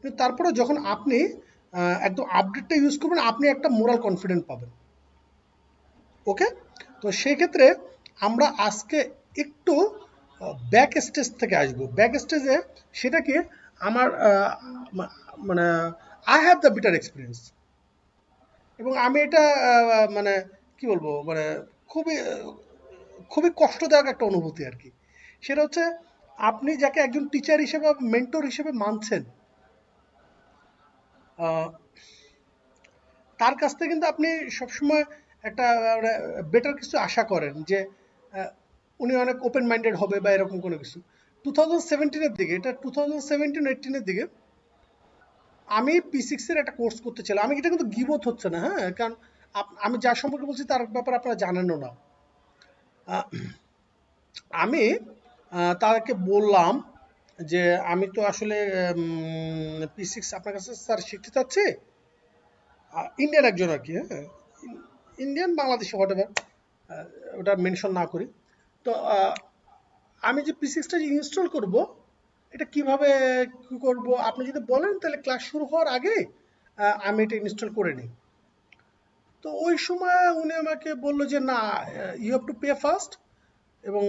কিন্তু তারপরে যখন আপনি একদম আপডেটটা ইউজ করবেন, আপনি একটা মোরাল কনফিডেন্ট পাবেন। ওকে, তো সেই ক্ষেত্রে আমরা আজকে একটু ব্যাক স্টেজ থেকে আসবো। ব্যাক স্টেজে সেটা কি, আমার মানে I have the better experience, এবং আমি এটা মানে কি বলবো, মানে খুবই খুবই কষ্টদায়ক একটা অনুভূতি আর কি। সেটা হচ্ছে, আপনি যাকে একজন টিচার হিসেবে মেন্টর হিসেবে মানছেন, আহ, তার কাছ থেকে কিন্তু আপনি সবসময় একটা বেটার কিছু আশা করেন, যে আহ, উনি অনেক ওপেন মাইন্ডেড হবে বা এরকম কোনো কিছু। 2017-এর দিকে, এটা 2017-18-এর দিকে আমি P6-এর একটা কোর্স করতে ছিলাম। আমি, এটা কিন্তু গিবত হচ্ছে না, হ্যাঁ, কারণ আমি যার সম্পর্কে বলছি তার ব্যাপারে আপনারা জানেনও না। আহ, আমি তাকে বললাম যে আমি তো আসলে P6 আপনার কাছে স্যার শিখতে চাচ্ছি, ইন্ডিয়ান একজন আর কি, হ্যাঁ, ইন্ডিয়ান বাংলাদেশি হোয়াট এভার, ওটা মেনশন না করি। তো আমি যে P6টা যে ইনস্টল করব, এটা কিভাবে কি করব আপনি যদি বলেন, তাহলে ক্লাস শুরু হওয়ার আগে আমি এটা ইনস্টল করে নিই। তো ওই সময় উনি আমাকে বললো যে না, you have to pay first, এবং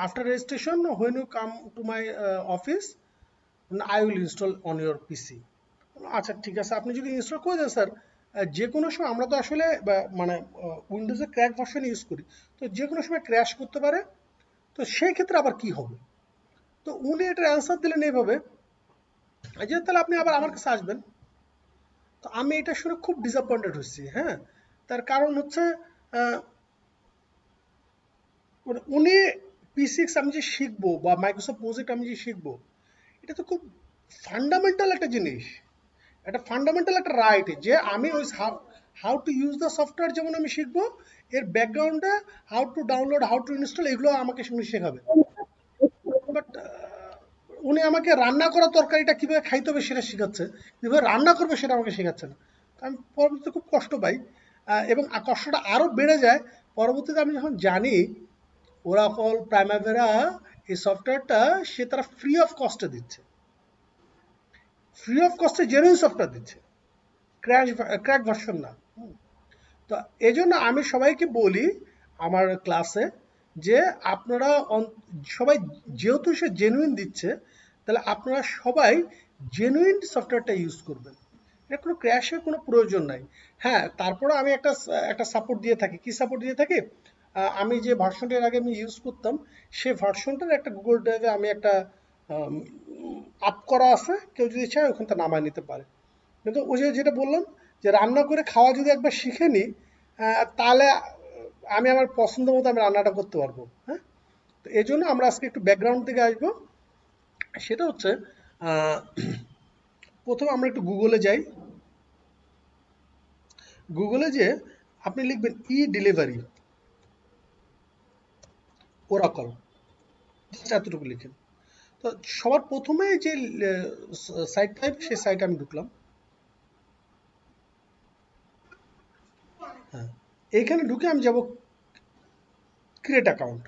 after registration when you come to my office I will install on your PC. আচ্ছা ঠিক আছে, আপনি যদি ইনস্টল করে দেন স্যার, যে কোনো সময় আমরা তো আসলে মানে উইন্ডোজে ক্র্যাক ভার্সন ইউজ করি, তো যে কোনো সময় ক্র্যাশ করতে পারে, তো সেই ক্ষেত্রে আবার কি হবে। তো উনি এটার অ্যান্সার দিলেন এইভাবে, যে তাহলে আপনি আবার আমার কাছে আসবেন। তো আমি এটা শুনে খুব ডিসঅ্যাপয়েন্টেড হচ্ছি, হ্যাঁ। তার কারণ হচ্ছে, আহ, উনি P6 আমি যে শিখবো বা মাইক্রোসফট প্রজেক্ট আমি যে শিখবো, এটা তো খুব ফান্ডামেন্টাল একটা জিনিস, একটা ফান্ডামেন্টাল একটা রাইট, যে আমি ওই how to use the software যেমন আমি শিখবো, এর ব্যাকগ্রাউন্ডে how to download, how to install, এগুলো আমাকে শুনে শেখাবে। বাট উনি আমাকে রান্না করা তরকারিটা কিভাবে খাইতে হবে সেটা শেখাচ্ছে, কিভাবে রান্না করবে সেটা আমাকে শেখাচ্ছে না। তো আমি পরবর্তীতে খুব কষ্ট পাই, এবং কষ্টটা আরও বেড়ে যায় পরবর্তীতে আমি যখন জানি ওরাকল প্রাইমাভেরা এই সফটওয়্যারটা সে তারা ফ্রি অফ কস্টে দিচ্ছে, ফ্রি অফ কস্টে জেনুইন সফটওয়্যার দিচ্ছে, ক্র্যাক ভার্সন না। তো এই জন্য আমি সবাইকে বলি আমার ক্লাসে, যে আপনারা সবাই, যেহেতু সে জেনুইন দিচ্ছে, তাহলে আপনারা সবাই জেনুইন সফটওয়্যারটা ইউজ করবেন, এটা কোনো ক্র্যাশের কোনো প্রয়োজন নাই। হ্যাঁ, তারপরে আমি একটা একটা সাপোর্ট দিয়ে থাকি। কি সাপোর্ট দিয়ে থাকি, আমি যে ভার্সনটার আগে আমি ইউজ করতাম, সেই ভার্সনটার একটা গুগল ড্রাইভে আমি একটা আপ করা আছে, কেউ যদি চায় ওখান থেকে নামায় নিতে পারে। কিন্তু ওই যে যেটা বললাম, যে রান্না করে খাওয়া যদি একবার শিখে নিই, তাহলে আমি আমার পছন্দ মতো আমি রান্নাটা করতে পারবো, হ্যাঁ। তো এই জন্য আমরা আজকে একটু ব্যাকগ্রাউন্ড থেকে আসবো। সেটা হচ্ছে, আহ, প্রথমে আমরা একটু গুগলে যাই। গুগলে যে আপনি লিখবেন ই ডেলিভারি ওরাকল, জাস্ট এতটুকু লিখেন। তো সবার প্রথমে যে সাইট টাইপ, সেই সাইটে আমি ঢুকলাম। হ্যাঁ, এইখানে ঢুকে আমি যাব ক্রিয়েট অ্যাকাউন্ট।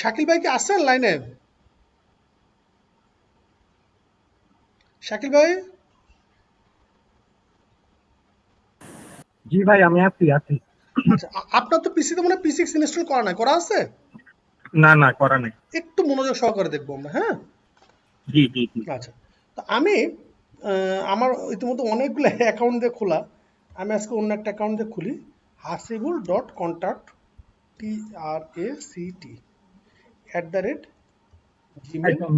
শাকিল ভাই কি আসছেন লাইনে? শাকিল ভাই, জি ভাই, আমি আছি আছি। আচ্ছা, আপনার তো পিসিতে মনে হয় P6 ইনস্টল করা নাই, করা আছে? না না, করা নেই। একটু মনোযোগ সহকারে দেখবো আমরা, হ্যাঁ। জি জি জি। আচ্ছা, তো আমি আমার ইতিমধ্যে অনেকগুলো অ্যাকাউন্ট দিয়ে খোলা, আমি আজকে অন্য একটা অ্যাকাউন্ট দিয়ে খুলি। hasibul.contact, TRACT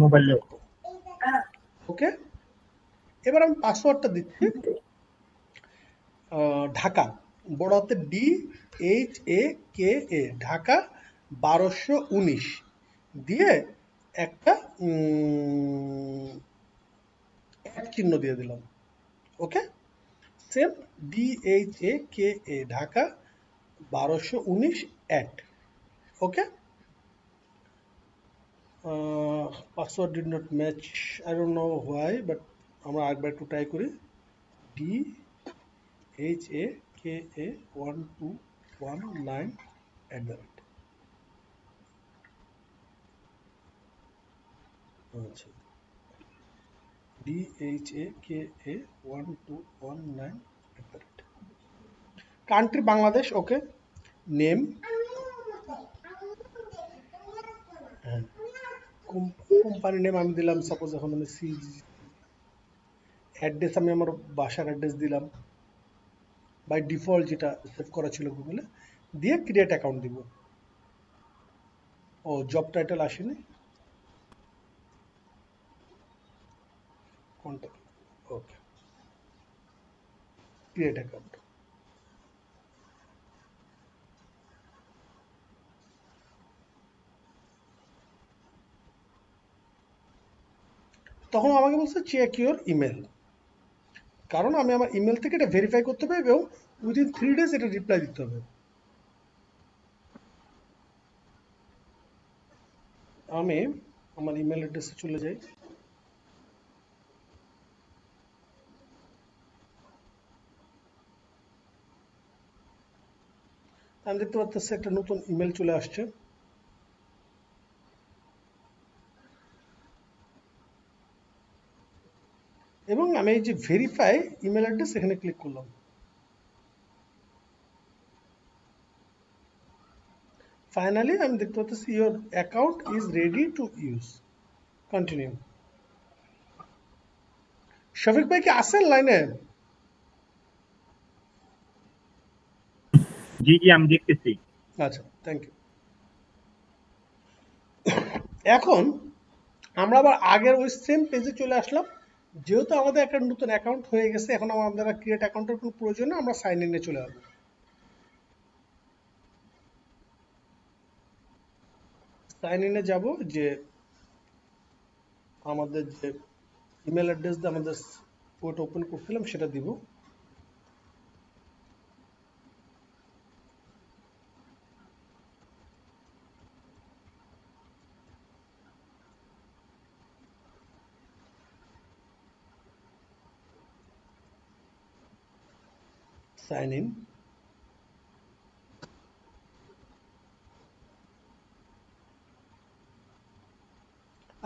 মোবাইলে। @gmail.com। ওকে, এবার আমি পাসওয়ার্ডটা দিচ্ছি, ঢাকা, বড় হাতে DHAKA, ঢাকা 1219 দিয়ে একটা এক চিহ্ন দিয়ে দিলাম। Okay, same DHAKA, Dhaka 1219 @। Okay, password did not match, I don't know why, but আমরা আরেকবার একটু ট্রাই করি। DHAKA 1219 @। আচ্ছা, DHAKA1219 কান্ট্রি বাংলাদেশ, ওকে। নেম, হ্যাঁ, কোম্পানি নেম আমি দিলাম, সাপোজ এখন আমি সিজি। অ্যাড্রেস আমি আমার বাসার অ্যাড্রেস দিলাম বাই ডিফল্ট, যেটা সেভ করা ছিল গুগলে, দিয়ে ক্রিয়েট অ্যাকাউন্ট দিব। ও জব টাইটেল আসেনি, কন্ট্যাক্ট, ওকে, ক্রিয়েট অ্যাকাউন্ট। তখন আমাকে বলছে চেক ইউর ইমেল, কারণ আমি আমার ইমেল থেকে এটা ভেরিফাই করতে হবে এবং উইদিন 3 days এটা রিপ্লাই দিতে হবে। আমি আমার ইমেল অ্যাড্রেসে চলে যাই। আমি দেখতে পাচ্ছি একটা নতুন ইমেল চলে আসছে, এবং আমি এই যে ভেরিফাই ইমেল অ্যাড্রেস এখানে ক্লিক করলাম। ফাইনালি আমি দেখতে পাচ্ছি your account is ready to use, continue. Shafiq ভাই কি আছেন লাইনে? জি জি আমি দেখতেছি। আচ্ছা, থ্যাংক ইউ। এখন আমরা আবার আগের ওই সেম পেজে চলে আসলাম। যেহেতু আমাদের একটা নতুন অ্যাকাউন্ট হয়ে গেছে, এখন আমাদের ক্রিয়েট অ্যাকাউন্টের কোনো প্রয়োজন নেই, আমরা সাইন ইনে চলে আসবো। সাইন ইনে যাব, যে আমাদের যে ইমেল অ্যাড্রেস দিয়ে আমাদের ওটা ওপেন করছিলাম সেটা দিব। Sign in.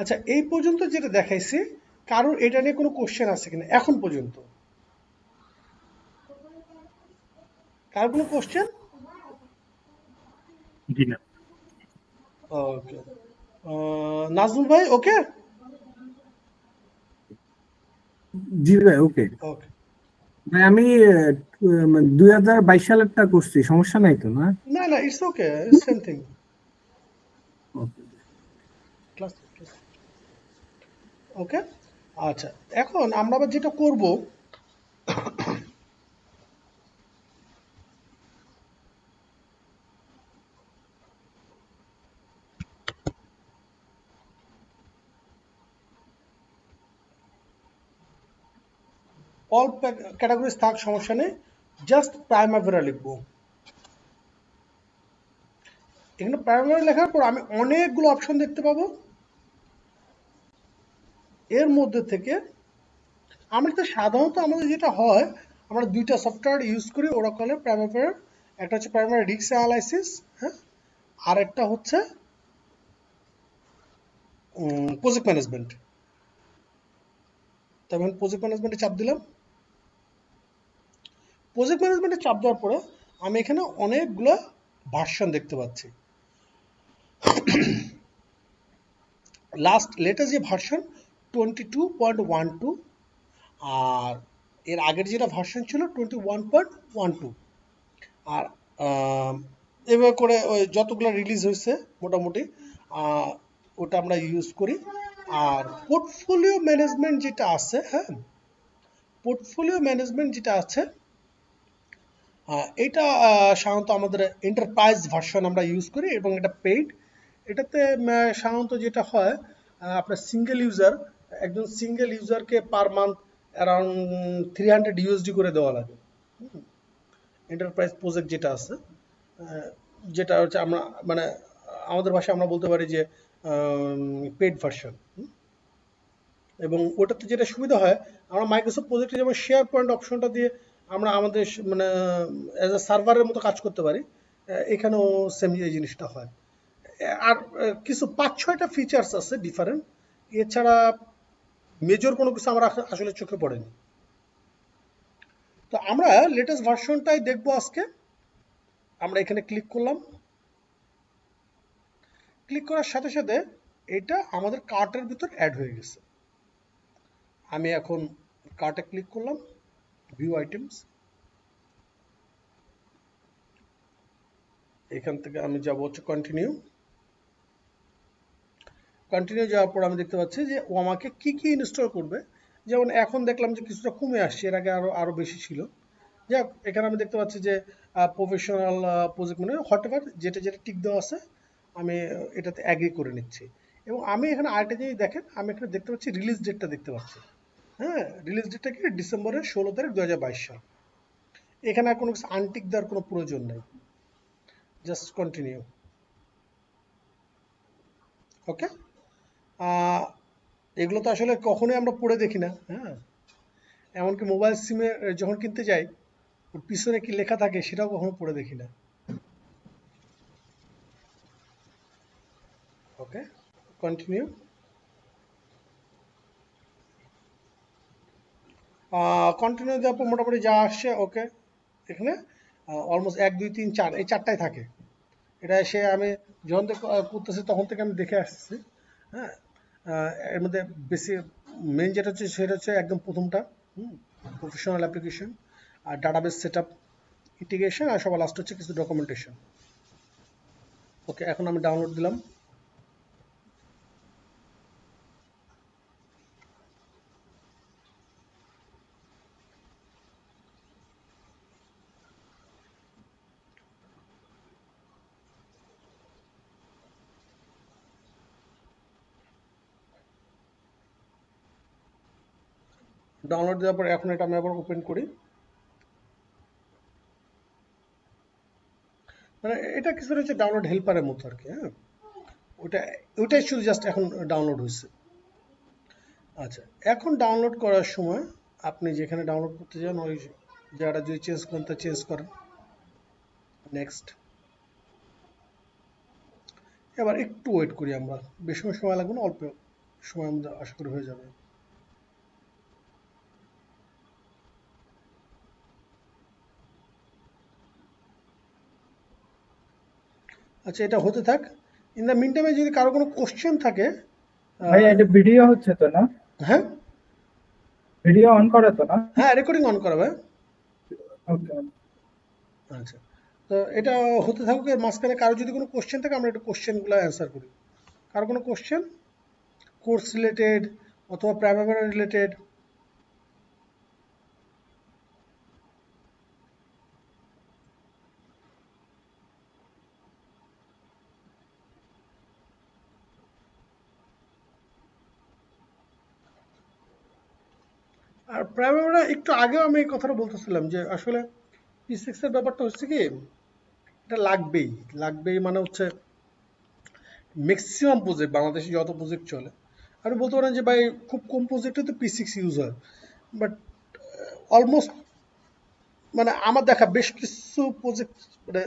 আচ্ছা, এই পর্যন্ত যেটা দেখাইছি, কারোর এটা নিয়ে কোনো কোশ্চেন আছে কিনা এখন পর্যন্ত? কারোর কোনো কোশ্চেন? জি না। ওকে, নাজমুল ভাই ওকে? জি ভাই ওকে। ওকে, ভাই আমি 2022 সালেরটা করছি, সমস্যা নাই তো না? না না, it's okay, it's same thing. Class, okay. আচ্ছা, এখন আমরা আবার যেটা করব, অল ক্যাটাগরিজ থাক, সমস্যা নেই, জাস্ট প্রাইমাভেরা লিখবো। এখানে প্রাইমারি লেখার পর আমি অনেকগুলো অপশন দেখতে পাবো। এর মধ্যে থেকে আমি তো সাধারণত আমাদের যেটা হয়, আমরা দুইটা সফটওয়্যার ইউজ করি ওরাকলের প্রাইমাভেরার। একটা হচ্ছে প্রাইমারি রিস্ক অ্যানালাইসিস, হ্যাঁ, আর একটা হচ্ছে প্রজেক্ট ম্যানেজমেন্ট। তার মানে প্রজেক্ট ম্যানেজমেন্টে চাপ দিলাম। প্রজেক্ট ম্যানেজমেন্টে চাপ দেওয়ার পরে আমি এখানে অনেকগুলো ভার্সন দেখতে পাচ্ছি। লাস্ট লেটেস্ট যে ভার্সন 22.12, আর এর আগের যেটা ভার্সন ছিল 21.12। আর এভাবে করে ওই যতগুলো রিলিজ হয়েছে মোটামুটি ওটা আমরা ইউজ করি। আর পোর্টফোলিও ম্যানেজমেন্ট যেটা আছে, হ্যাঁ, পোর্টফোলিও ম্যানেজমেন্ট যেটা আছে, এটা সাধারণত আমাদের এন্টারপ্রাইজ ভার্সন আমরা ইউজ করি এবং এটা পেইড। এটাতে সাধারণত যেটা হয়, আপনার সিঙ্গেল ইউজার, একজন সিঙ্গেল ইউজারকে পার মান্থ অ্যারাউন্ড 300 ইউএসডি করে দেওয়া লাগে। এন্টারপ্রাইজ প্রজেক্ট যেটা আছে, যেটা হচ্ছে আমরা মানে আমাদের ভাষায় আমরা বলতে পারি যে পেইড ভার্সন। এবং ওটাতে যেটা সুবিধা হয়, আমরা মাইক্রোসফট প্রজেক্টে যেমন শেয়ার পয়েন্ট অপশনটা দিয়ে আমরা আমাদের মানে অ্যাজ এ সার্ভারের মতো কাজ করতে পারি, এখানেও সেম এই জিনিসটা হয়। আর কিছু 5-6টা ফিচার্স আছে ডিফারেন্ট, এছাড়া মেজর কোনো কিছু আমার আসলে চোখে পড়েনি। তো আমরা লেটেস্ট ভার্সনটাই দেখবো আজকে। আমরা এখানে ক্লিক করলাম, ক্লিক করার সাথে সাথে এটা আমাদের কার্টের ভিতর অ্যাড হয়ে গেছে। আমি এখন কার্টে ক্লিক করলাম, ভিউ আইটেমস, এখান থেকে আমি যাব হচ্ছে কন্টিনিউ। কন্টিনিউ যাওয়ার পর আমি দেখতে পাচ্ছি যে ও আমাকে কি কি ইনস্টল করবে। যেমন এখন দেখলাম যে কিছুটা কমে আসছে, এর আগে আরো বেশি ছিল। যাই হোক, এখানে আমি দেখতে পাচ্ছি যে প্রফেশনাল প্রজেক্ট মানে হোয়াট এভার যেটা যেটা টিক দেওয়া আছে আমি এটাতে অ্যাগ্রি করে নিচ্ছি। এবং আমি এখানে আরেকটা জিনিস দেখেন, আমি এখানে দেখতে পাচ্ছি রিলিজ ডেটটা দেখতে পাচ্ছি। হ্যাঁ, রিলিজ ডেটটা কি ডিসেম্বরের 16 তারিখ 2022 সাল। এখানে আর কোনো কিছু আনটিক দেওয়ার কোনো প্রয়োজন নেই, জাস্ট কন্টিনিউ। ওকে, এগুলো তো আসলে কখনোই আমরা পড়ে দেখি না। হ্যাঁ, এমনকি মোবাইল সিমে যখন কিনতে যাই ওর পিছনে কি লেখা থাকে সেটাও কখনো পড়ে দেখি না। ওকে, কন্টিনিউ। কন্টিনিউ দেওয়ার পর মোটামুটি যা আসছে ওকে। এখানে অলমোস্ট 1 2 3 4 এই চারটাই থাকে। এটা এসে আমি যখন থেকে করতেছি তখন থেকে আমি দেখে আসছি। হ্যাঁ, এর মধ্যে বেশি মেন যেটা হচ্ছে সেটা হচ্ছে একদম প্রথমটা, প্রফেশনাল অ্যাপ্লিকেশন আর ডাটাবেস সেট আপ, ইন্টিগ্রেশন, আর সবার লাস্ট হচ্ছে কিছু ডকুমেন্টেশন। ওকে, এখন আমি ডাউনলোড দিলাম। ডাউনলোড দেওয়ার পর এখন এটা আমি আবার ওপেন করি। মানে এটা কিছুটা হচ্ছে ডাউনলোড হেল্পারের মতো আর কি। হ্যাঁ, ওটা ওইটাই শুধু জাস্ট এখন ডাউনলোড হয়েছে। আচ্ছা, এখন ডাউনলোড করার সময় আপনি যেখানে ডাউনলোড করতে চান ওই জায়গাটা যদি চেঞ্জ করেন তা চেঞ্জ করেন। নেক্সট। এবার একটু ওয়েট করি আমরা, বেশি সময় লাগবে না, অল্প সময় আমাদের আশা করি হয়ে যাবে। আচ্ছা, এটা হতে থাক। ইন দ্য মিন টাইমে যদি কারো কোনো কোশ্চেন থাকে। ভাই এটা ভিডিও হচ্ছে তো না? হ্যাঁ ভিডিও অন করা তো না? হ্যাঁ, রেকর্ডিং অন করাবে। ওকে। আচ্ছা, তো এটা হতে থাকুক, এর মাঝখানে কারো যদি কোনো কোশ্চেন থাকে আমরা একটু কোশ্চেনগুলো অ্যান্সার করি। কারো কোনো কোশ্চেন কোর্স রিলেটেড অথবা প্রাইমারি রিলেটেড? আর প্রাইমারি একটু আগেও আমি এই কথাটা বলতেছিলাম যে আসলে P6 এর ব্যাপারটা হচ্ছে কি, এটা লাগবেই। লাগবেই মানে হচ্ছে ম্যাক্সিমাম প্রজেক্ট, বাংলাদেশে যত প্রজেক্ট চলে আপনি বলতে পারেন যে ভাই খুব কম প্রজেক্টে তো P6 ইউজ হয়, বাট অলমোস্ট মানে আমার দেখা বেশ কিছু প্রজেক্ট, মানে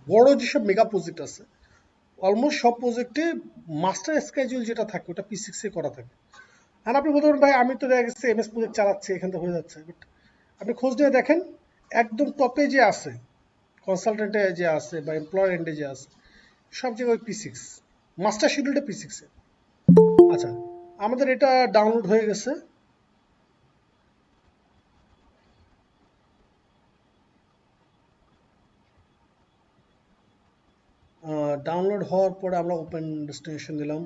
বড় যেসব মেগা প্রজেক্ট আছে অলমোস্ট সব প্রজেক্টে মাস্টার স্কেজুল যেটা থাকে ওটা P6 এ করা থাকে। আর আপনি বলতে পারেন ভাই আমি তো দেখা গেছে MS প্রজেক্ট চালাচ্ছি, এখান থেকে হয়ে যাচ্ছে, বাট আপনি খোঁজ নিয়ে দেখেন একদম টপে যে আছে, কনসালটেন্টে যে আছে বা এমপ্লয়ার এন্ডে যে আছে, সব জায়গায় P6 মাস্টার শিডিউলটা P6 এ। আচ্ছা, আমাদের এটা ডাউনলোড হয়ে গেছে। ডাউনলোড হওয়ার পরে আমরা ওপেন ডেস্টিনেশন দিলাম।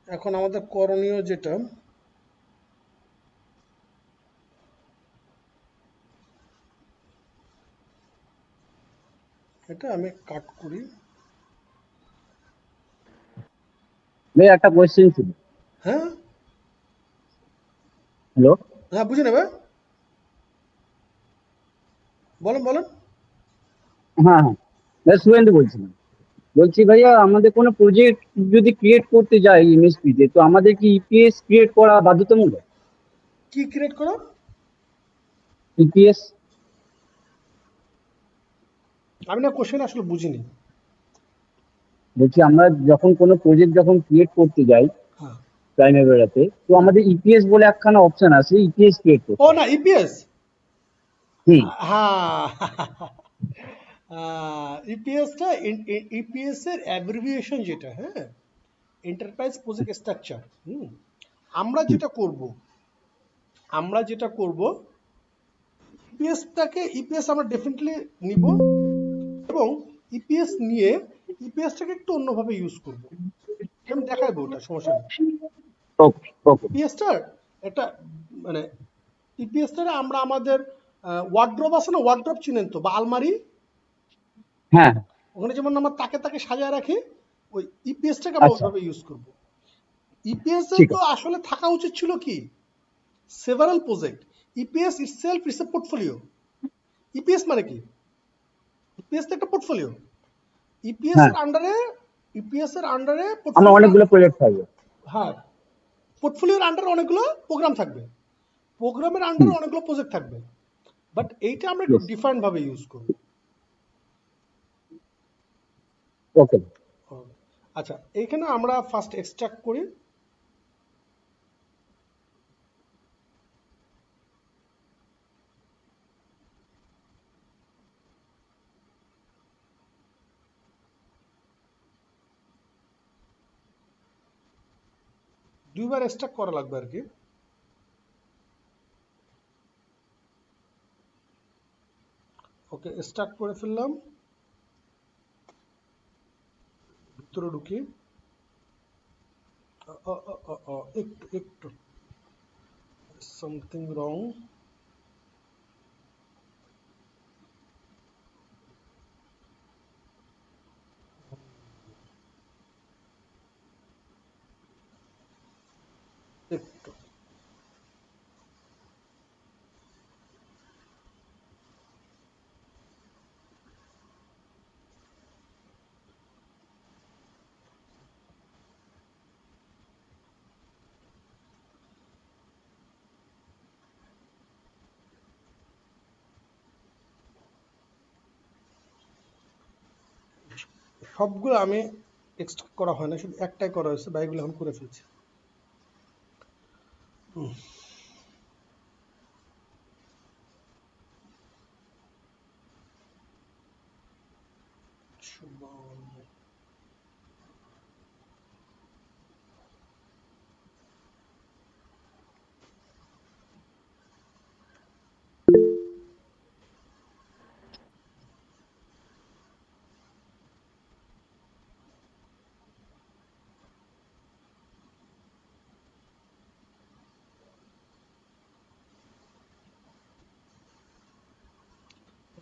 এখন আমাদের করণীয় যেটা, এটা আমি কাট করি। ভাই একটা কোয়েশ্চেন ছিল। হ্যাঁ হ্যালো। হ্যাঁ, বুঝে নেবে, বলেন বলেন। হ্যাঁ হ্যাঁ, ভাই সুরেন্দ্র বলছিলাম। বলছি ভাইয়া আমাদের কোনো প্রজেক্ট যদি ক্রিয়েট করতে যাই এমএসপি তে, তো আমাদের কি ইপিএস ক্রিয়েট করা বাধ্যতামূলক? কি ক্রিয়েট করো? ইপিএস। আমি না কোশ্চেন আসলে বুঝিনি। বলছি আমরা যখন কোনো প্রজেক্ট যখন ক্রিয়েট করতে যাই হ্যাঁ। প্রাইমেভেরাতে, তো আমাদের ইপিএস বলে একখানা অপশন আছে, ইপিএস ক্রিয়েট ও করতে। না, ইপিএস, হুম। হ্যাঁ, ইপিএসটা, ইপিএস এর অ্যাব্রিভিয়েশন যেটা, হ্যাঁ, এন্টারপ্রাইজ প্রজেক্ট স্ট্রাকচার। আমরা হুম। যেটা করব ইপিএস আমরা ডেফিনেটলি নিব, এবং ইপিএস নিয়ে ইপিএসটাকে একটু অন্যভাবে ইউজ করব। আমি দেখাইবো, ওটা সমস্যা নেই। ওকে ওকে। ইপিএসটার একটা মানে ইপিএসটারে আমরা আমাদের ওয়ার্ড্রপ আছে না, ওয়ার্ড্রপ চিনেন তো, বা আলমারি, হ্যাঁ। ওখানে যেমন আমরা তাকে তাকে সাজায় রাখি, ওই ইপিএসটাকে আমরা আচ্ছা, ওইভাবে ইউজ করব। ইপিএস এর ঠিক তো আছে। আসলে থাকা উচিত ছিল কি, several project. EPS itself is a portfolio. EPS মানে কি? ইপিএস তো একটা পোর্টফোলিও। ইপিএস হ্যাঁ, এর আন্ডারে আমরা পোর্টফোলিও, অনেকগুলো প্রজেক্ট থাকবে। হ্যাঁ, পোর্টফোলিওর আন্ডারে অনেকগুলো প্রোগ্রাম থাকবে, প্রোগ্রামের হুম। আন্ডারে অনেকগুলো প্রজেক্ট থাকবে, বাট এইটা আমরা একটু ইয়েস। ডিফারেন্ট ভাবে ইউজ করব। ওকে। আচ্ছা, এইখানে আমরা ফার্স্ট এক্সট্রাক্ট করি। দুইবার এক্সট্রাক্ট করা লাগবে আর কি। ওকে, এক্সট্রাক্ট করে ফেললাম, ভিতরে ঢুকি। একটু একটু সামথিং রং। একটু সবগুলো আমি এক্সট্রাক্ট করা হয় না, শুধু একটাই করা হয়েছে, বাইকগুলো এখন করে ফেলছি।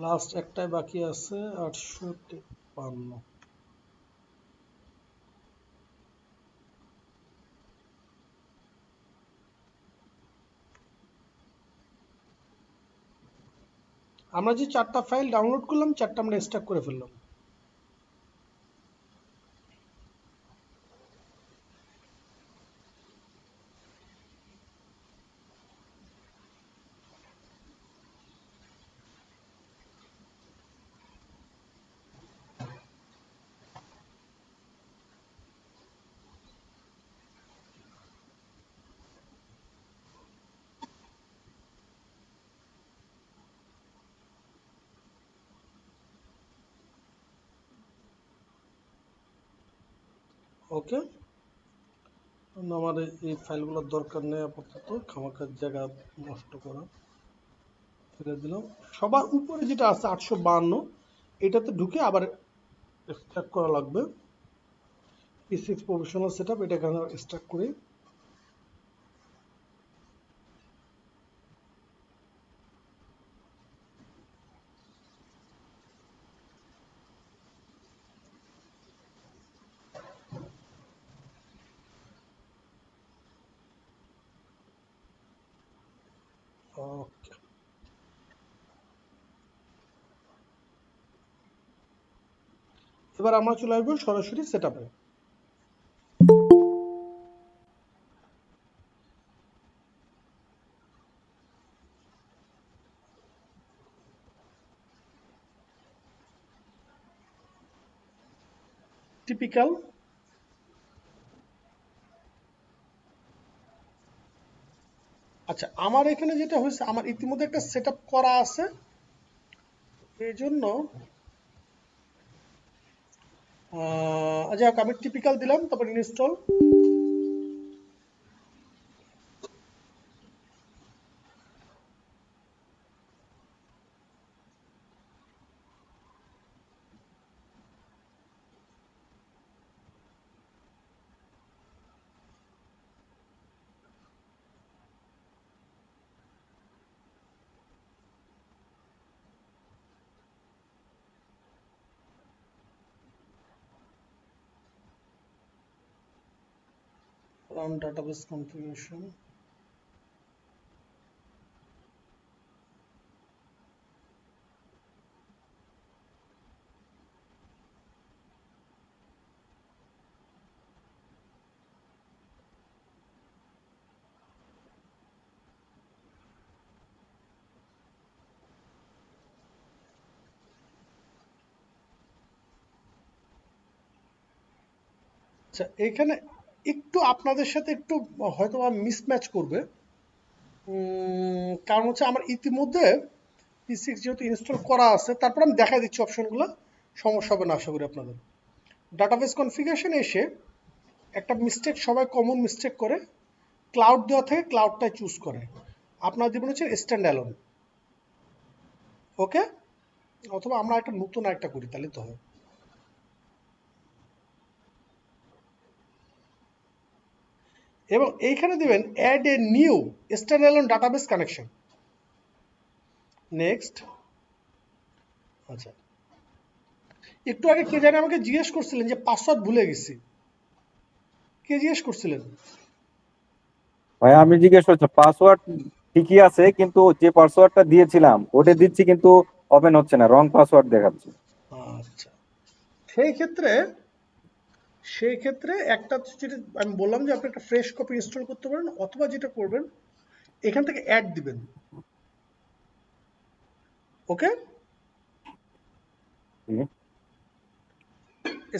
লাস্ট একটাই বাকি আছে, 853। আমরা যে 4টা ফাইল ডাউনলোড করলাম, 4টা আমরা এক্সট্রাক্ট করে ফেললাম। ওকে, আমার এই ফাইলগুলোর দরকার নেই আপাতত, খামাখার জায়গা নষ্ট করা, ফেলে দিলাম। সবার উপরে যেটা আছে 852, এটাতে ঢুকে আবার এক্সট্রাক্ট করা লাগবে। P6 প্রফেশনাল সেটআপ, এটা এখানে এক্সট্রাক্ট করি। ওকে, এবার আমরা চলে আসবো সরাসরি সেটআপে। টিপিক্যাল। আচ্ছা, আমার এখানে যেটা হয়েছে, আমার ইতিমধ্যে একটা সেট করা আছে, এই জন্য আচ্ছা আমি টিপিক্যাল দিলাম, তারপর ইনস্টল। run database configuration. আচ্ছা, এইখানে একটু আপনাদের সাথে একটু হয়তো মিসম্যাচ করবে, কারণ হচ্ছে আমার ইতিমধ্যে P6 যেহেতু ইনস্টল করা আছে, তারপর আমি দেখা দিচ্ছি অপশনগুলো, সমস্যা হবে না আশা করি আপনাদের। ডাটাবেস কনফিগারেশন এসে একটা মিস্টেক সবাই কমন মিস্টেক করে, ক্লাউড দেওয়া থেকে ক্লাউডটাই চুজ করে। আপনার জীবন হচ্ছে স্ট্যান্ড অ্যালোন, ওকে? অথবা আমরা একটা নতুন একটা করি, তাহলে তো হয়। এবং এইখানে দিবেন add a new stand alone database connection. Next. আচ্ছা, একটু আগে কে জানে আমাকে জিজ্ঞেস করছিলেন যে পাসওয়ার্ড ভুলে গেছি, কে জিজ্ঞেস করছিলেন? ভাই আমি জিজ্ঞেস করছি, পাসওয়ার্ড ঠিকই আছে কিন্তু যে পাসওয়ার্ডটা দিয়েছিলাম ওটা দিচ্ছি কিন্তু ওপেন হচ্ছে না, রং পাসওয়ার্ড দেখাচ্ছে। আচ্ছা, সেই ক্ষেত্রে একটা যেটা আমি বললাম যে আপনি একটা ফ্রেশ কপি ইনস্টল করতে পারেন, অথবা যেটা করবেন এখান থেকে অ্যাড দিবেন, ওকে?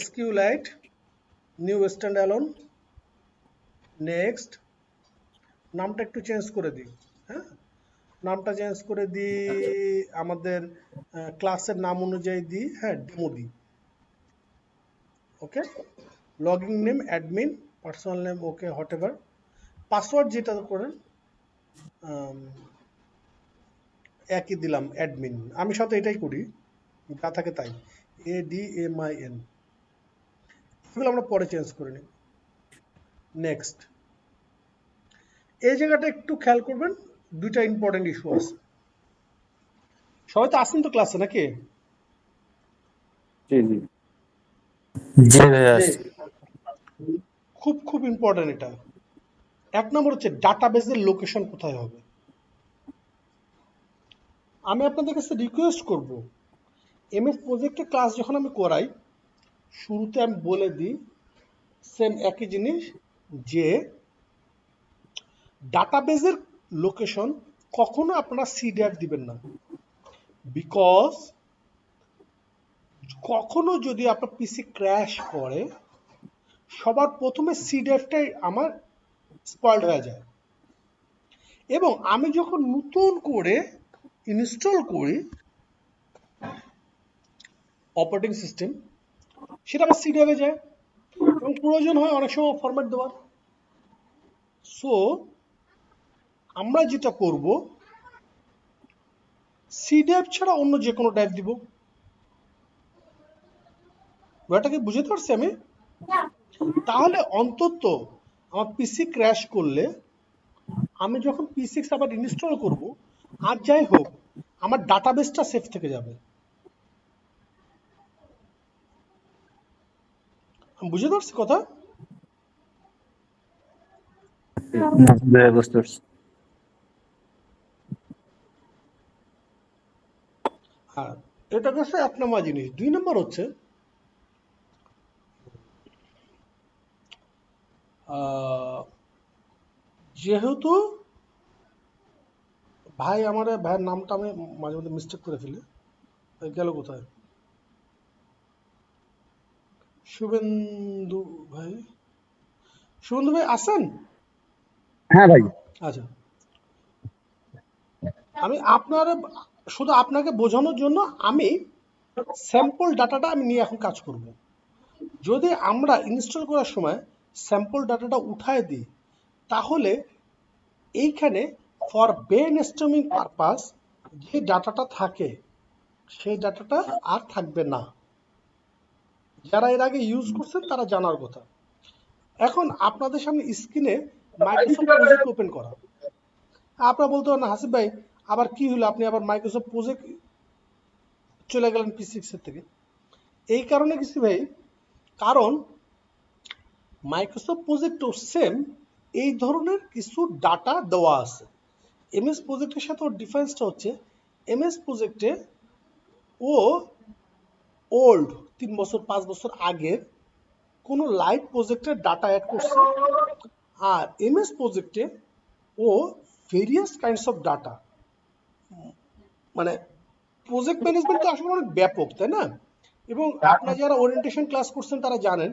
SQLite new stand alone. Next, নামটা একটু চেঞ্জ করে দিই, হ্যাঁ, নামটা চেঞ্জ করে দিই, আমাদের ক্লাসের নাম অনুযায়ী দিই, হ্যাঁ, ডেমো দিই, okay? Login name admin, personal name okay, whatever. Password যেটা করেন একই দিলাম, অ্যাডমিন। আমি সাথে এটাই করি, যা থাকে তাই, ADMIN। এগুলো আমরা পরে চেঞ্জ করে নিই। নেক্সট, এই জায়গাটা একটু খেয়াল করবেন, দুইটা ইম্পর্টেন্ট ইস্যু আছে। সবাই তো আসেন তো ক্লাসে নাকি? জি জি। জি ভাইয়া। খুব খুব ইম্পর্টেন্ট এটা। এক নম্বর হচ্ছে ডাটাবেসের লোকেশন কোথায় হবে। আমি আপনাদের কাছে রিকোয়েস্ট করব, MS প্রজেক্টের ক্লাস যখন আমি করাই, শুরুতে আমি বলে দিই সেম একই জিনিস, যে ডাটাবেসের লোকেশন কখনো আপনারা সিডার দিবেন না, বিকজ কখনো যদি আপনার পিসি ক্র্যাশ করে, সবার প্রথমে সিডারটাই আমার স্পয়েলড হয়ে যায়। এবং আমি যখন নতুন করে ইনস্টল করি অপারেটিং সিস্টেম, সেটা আমার সিডারে যায়, এবং প্রয়োজন হয় অনেক সময় ফরম্যাট দেওয়ার। সো আমরা যেটা করব, সি ড্রাইভ ছাড়া অন্য যে কোনো ড্রাইভ দিব। ওটাকে বুঝতে পারছি আমি? তাহলে অন্তত আমার পিসি ক্র্যাশ করলে আমি যখন P6 আবার ইনস্টল করব, আর যাই হোক, আমার ডাটাবেসটা সেফ থেকে যাবে। আমি বুঝতে পারছি কথা? বুঝতে পারছি। হ্যাঁ, এটা হচ্ছে এক নম্বর জিনিস। দুই নম্বর হচ্ছে যেহেতু ভাইয়ের নামটা আমি মাঝে মধ্যে মিস্টেক করে ফেলি, গেল কোথায়? শুভেন্দু ভাই, শুভেন্দু ভাই আছেন? হ্যাঁ ভাই। আচ্ছা, আমি শুধু আপনাকে বোঝানোর জন্য আমি স্যাম্পল ডাটাটা আমি নিয়ে এখন কাজ করব। যদি আমরা ইনস্টল করার সময় স্যাম্পল ডাটাটা উঠায় দিই, তাহলে এইখানে ফর ব্রেন স্টর্মিং পারপাস যে ডাটাটা থাকে সেই ডাটাটা আর থাকবে না। যারা এর আগে ইউজ করছেন তারা জানার কথা। এখন আপনাদের সামনে স্ক্রিনে মাইক্রোসফট প্রজেক্ট ওপেন করা। আপনারা বলতে পারেন হাসিব ভাই আবার কি হলো, আপনি আবার মাইক্রোসফট প্রজেক্ট চলে গেলেন P6 এর থেকে। এই কারণে কিছু ভাই, কারণ মাইক্রোসফট প্রজেক্টও সেম এই ধরনের কিছু ডাটা দেওয়া আছে। এমএস প্রজেক্টের সাথে ওর ডিফারেন্সটা হচ্ছে এমএস প্রজেক্টে ও ওল্ড 3 বছর 5 বছর আগের কোনো লাইভ প্রজেক্টের ডাটা অ্যাড করছে, আর এমএস প্রজেক্টে ও ভেরিয়াস কাইন্ডস অফ ডাটা, মানে প্রজেক্ট ম্যানেজমেন্ট তো আসলে অনেক ব্যাপক, তাই না? এবং আপনারা যারা ওরিয়েন্টেশন ক্লাস করছেন তারা জানেন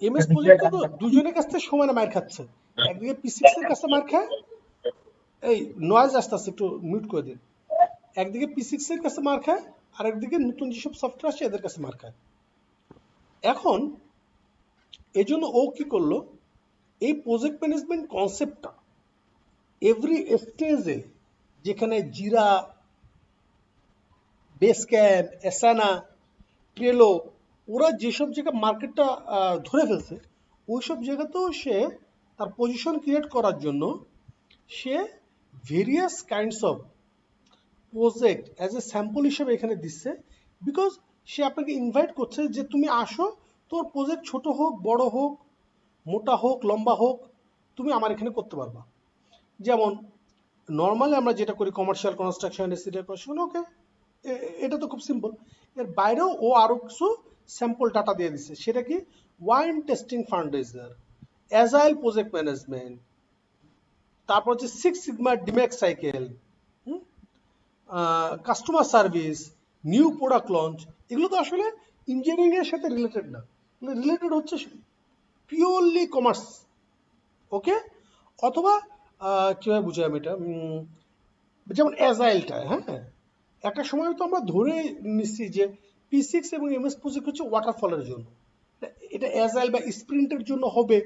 এমএস প্রজেক্টে তো দুজনের কাছ থেকে সমানে মার খাচ্ছে। একদিকে P6 এর কাছে মার খায়, এই নয়েজ আসতে আসতে একটু মিউট করে দিন। একদিকে P6 এর কাছে মার খায়, আর একদিকে নতুন যেসব সফটওয়্যার আছে এদের কাছে মার খায়। এখন এজন্য ও কি করলো, এই প্রজেক্ট ম্যানেজমেন্ট কনসেপ্টটা এভরি স্টেজে, যেখানে জিরা, বেসক্যাম্প, অ্যাসানা, ট্রেলো, ওরা যেসব জায়গা মার্কেটটা ধরে ফেলছে, ওইসব জায়গাতেও সে তার পজিশন ক্রিয়েট করার জন্য সে various kinds of project as a sample হিসেবে এখানে দিচ্ছে। বিকজ সে আপনাকে ইনভাইট করছে যে তুমি আসো, তোর প্রজেক্ট ছোট হোক বড় হোক, মোটা হোক লম্বা হোক, তুমি আমার এখানে করতে পারবা। যেমন নর্মালি আমরা যেটা করি কমার্শিয়াল কনস্ট্রাকশন, রেসিডেন্সিয়াল কনস্ট্রাকশন, ওকে এটা তো খুব সিম্পল। এর বাইরেও ও আরো কিছু স্যাম্পল ডাটা দিয়ে দিচ্ছে। সেটা কি? Wine tasting fundraiser, agile project management, তারপর হচ্ছে 6 sigma DMAIC cycle, customer service, new product launch. এগুলো তো আসলে ইঞ্জিনিয়ারিং এর সাথে রিলেটেড না, রিলেটেড হচ্ছে পিওরলি কমার্স। ওকে, অথবা কিভাবে বুঝাই আমি এটা, যেমন অ্যাজাইলটা, হ্যাঁ, একটা সময় তো আমরা ধরে নিচ্ছি যে P6 এবং এমএস প্রজেক্ট হচ্ছে ওয়াটারফলের জন্য, এটা অ্যাজাইল বা স্প্রিন্টের জন্য হবে,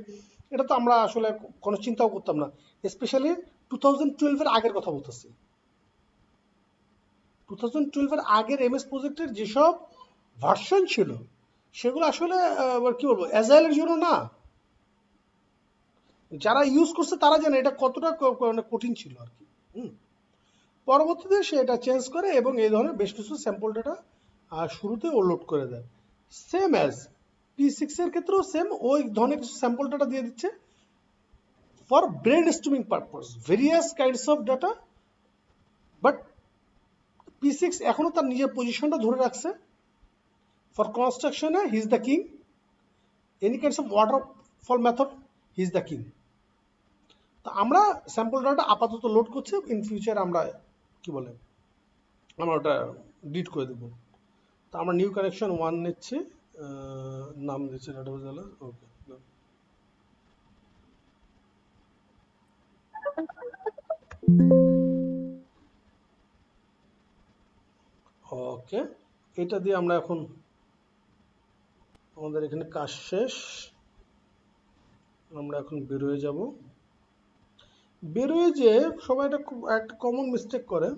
এটা তো আমরা আসলে কোনো চিন্তাও করতাম না। স্পেশালি 2012 এর আগের কথা বলতেছি। 2012 এর আগের এমএস প্রজেক্টের যেসব ভার্সন ছিল সেগুলো আসলে কি বলবো, অ্যাজাইলের জন্য না। যারা ইউজ করছে তারা জানে এটা কতটা কঠিন ছিল আর কি। পরবর্তীতে সে এটা চেঞ্জ করে এবং এই ধরনের বেশ কিছু স্যাম্পল ডাটা শুরুতে ও লোড করে দেয়। সেম অ্যাজ P6 এর ক্ষেত্রেও সেম ওই ধরনের কিছু স্যাম্পল ডাটা দিয়ে দিচ্ছে for brain storming purpose, various kinds of data. But P6 এখনো তার নিজের পজিশনটা ধরে রাখছে। ফর কনস্ট্রাকশনে he is the king, any kinds of waterfall method he is the king. তো আমরা স্যাম্পল ডাটা আপাতত লোড করছি, ইন ফিউচার আমরা কি বলে আমরা ওটা ডিলিট করে দেবো। তো আমরা নিউ কানেকশন 1 নিচ্ছি, নাম দিচ্ছি ডাটাবেস। ওকে, ওকে, এটা দিয়ে আমরা এখন আমাদের এখানে কাজ শেষ। আমরা এখন বেরোয় যাব। বেরোয় যে সবাই একটা কমন মিস্টেক করে,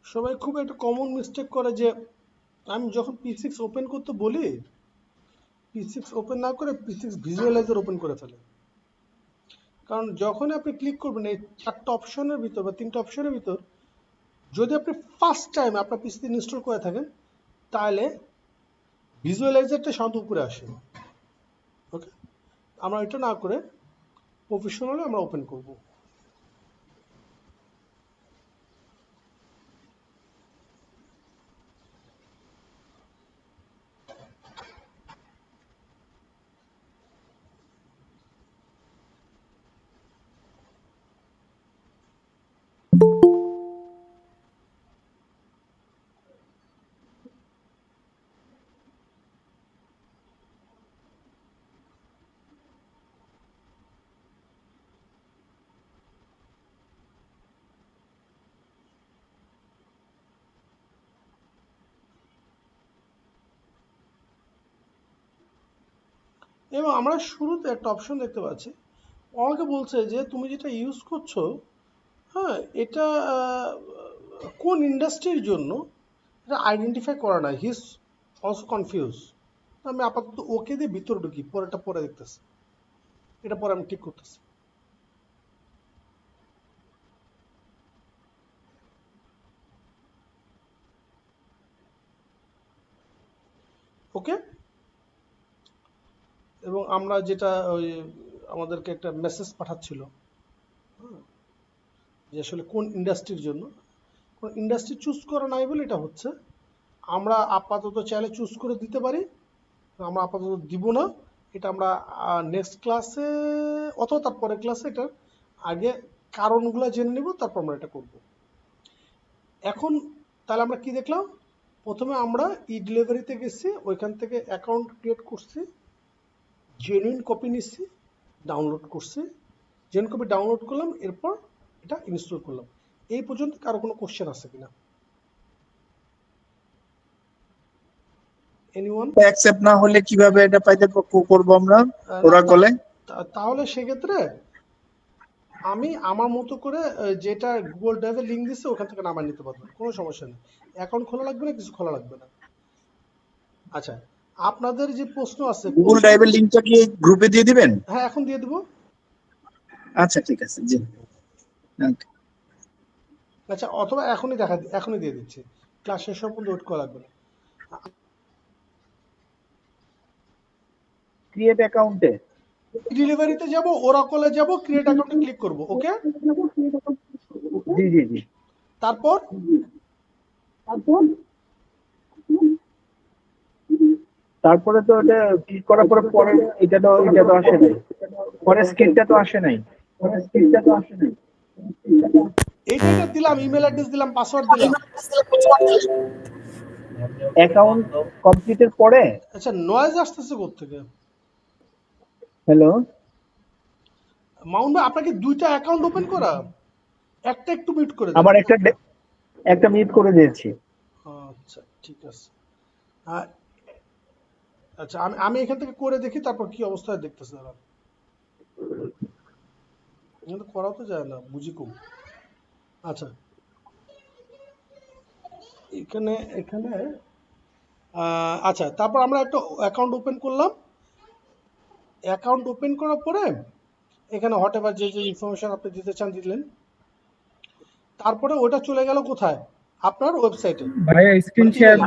সবাই খুব একটা কমন মিস্টেক করে যে আমি যখন P6 ওপেন করতে বলি, P6 ওপেন না করে P6 ভিজুয়ালাইজার ওপেন করে ফেলে। কারণ যখন আপনি ক্লিক করবেন এই 4টা অপশনের ভিতর বা 3টা অপশনের ভিতর, যদি আপনি ফার্স্ট টাইম আপনার পিসিতে ইনস্টল করে থাকেন তাহলে ভিজুয়ালাইজারটা সাধারণত উপরে আসে। ওকে, আমরা এটা না করে প্রফেশনালি আমরা ওপেন করব। এবং আমরা শুরুতে একটা অপশন দেখতে পাচ্ছি, ও আমাকে বলছে যে তুমি যেটা ইউজ করছো, হ্যাঁ, এটা কোন ইন্ডাস্ট্রির জন্য এটা আইডেন্টিফাই করা নাই, হিজ অলসো কনফিউজ। আমি আপাতত ওকে দিয়ে ভিতরে ঢুকি, পরেরটা পরে দেখতেছি, এটা পরে আমি ঠিক করতেছি। ওকে, এবং আমরা যেটা ওই আমাদেরকে একটা মেসেজ পাঠাচ্ছিল, হ্যাঁ, যে আসলে কোন ইন্ডাস্ট্রির জন্য, কোন ইন্ডাস্ট্রি চুজ করা নাই বলে এটা হচ্ছে। আমরা আপাতত চাইলে চুজ করে দিতে পারি, আমরা আপাতত দিব না। এটা আমরা নেক্সট ক্লাসে অথবা তার পরের ক্লাসে এটার আগে কারণগুলো জেনে নিব, তারপর আমরা এটা করব। এখন তাহলে আমরা কি দেখলাম, প্রথমে আমরা ই ডেলিভারিতে গেছি, ওইখান থেকে অ্যাকাউন্ট ক্রিয়েট করছি, জেনুইন কপি নিচ্ছি, ডাউনলোড করছি, জেনুইন কপি ডাউনলোড করলাম, এরপর এটা ইনস্টল করলাম। এই পর্যন্ত কারো কোনো কোশ্চেন আছে কিনা? এনিওয়ান? অ্যাকসেপ্ট না হলে কিভাবে এটা পাইতে করব আমরা ওরাকলে? তাহলে সেক্ষেত্রে আমি আমার মতো করে যেটা গুগল ড্রাইভে লিঙ্ক দিচ্ছে ওখান থেকে নামায় নিতে পারবেন, কোনো সমস্যা নেই। অ্যাকাউন্ট খোলা লাগবে না, কিছু খোলা লাগবে না। আচ্ছা, আপনাদের যে প্রশ্ন আছে, গুগল ড্রাইভের লিংকটা কি গ্রুপে দিয়ে দিবেন? হ্যাঁ, এখন দিয়ে দেবো। আচ্ছা ঠিক আছে, জি। Okay. আচ্ছা, অথবা এখনই দিয়ে দিচ্ছি, ক্লাস শেষ হওয়ার পর্যন্ত ওয়েট করা লাগবে না। ক্রিয়েট অ্যাকাউন্টে ডেলিভারিতে যাব, ওরাকলে যাব, ক্রিয়েট অ্যাকাউন্টে ক্লিক করব। ওকে, জি জি জি। তারপর তারপরে তো এটা ক্লিক করার পরে পরে এটা তো আসে নাই, পরে স্ক্রিনটা তো আসে নাই। এইটা দিলাম, ইমেল অ্যাড্রেস দিলাম, পাসওয়ার্ড দিলাম। অ্যাকাউন্ট কমপ্লিটের পরে আচ্ছা, নয়েজ আসতেছে কোত্থেকে? হ্যালো মাউন্ট ভাই, আপনাকে দুইটা অ্যাকাউন্ট ওপেন করা, একটা একটু মিউট করে দেন। আমার একটা মিট করে দিয়েছি। আচ্ছা ঠিক আছে। আচ্ছা, আমি এখান থেকে করে দেখি, তারপর কি অবস্থায় দেখতেছে দাঁড়া। কিন্তু করা তো যায় না, বুঝি কম। আচ্ছা, এখানে আচ্ছা, তারপর আমরা একটা অ্যাকাউন্ট ওপেন করলাম। অ্যাকাউন্ট ওপেন করার পরে এখানে হোয়াট এভার যে ইনফরমেশন আপনি দিতে চান দিলেন, তারপরে ওটা চলে গেল কোথায়? আপনার ওয়েবসাইটে। ভাইয়া স্ক্রিন শেয়ার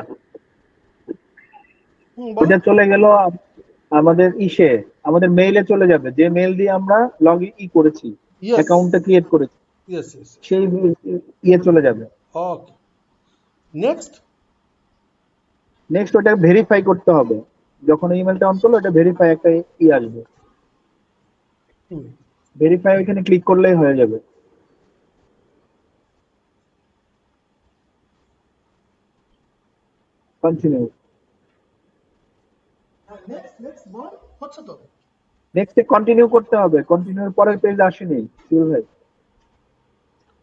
ওটা চলে গেল আমাদের আমাদের মেইলে চলে যাবে, যে মেইল দিয়ে আমরা লগ ইন করেছি, অ্যাকাউন্টটা ক্রিয়েট করেছি, ইয়েস, সেই ইয়ে চলে যাবে। ওকে, নেক্সট ওটা ভেরিফাই করতে হবে। যখন ইমেলটা অন করলো এটা ভেরিফাই একটা আসবে, ভেরিফাই ওখানে ক্লিক করলেই হয়ে যাবে। কন্টিনিউ। হচ্ছে তো। নেক্সটে কন্টিনিউ করতে হবে, কন্টিনিউর পরের পেজ আসেনি ভাই।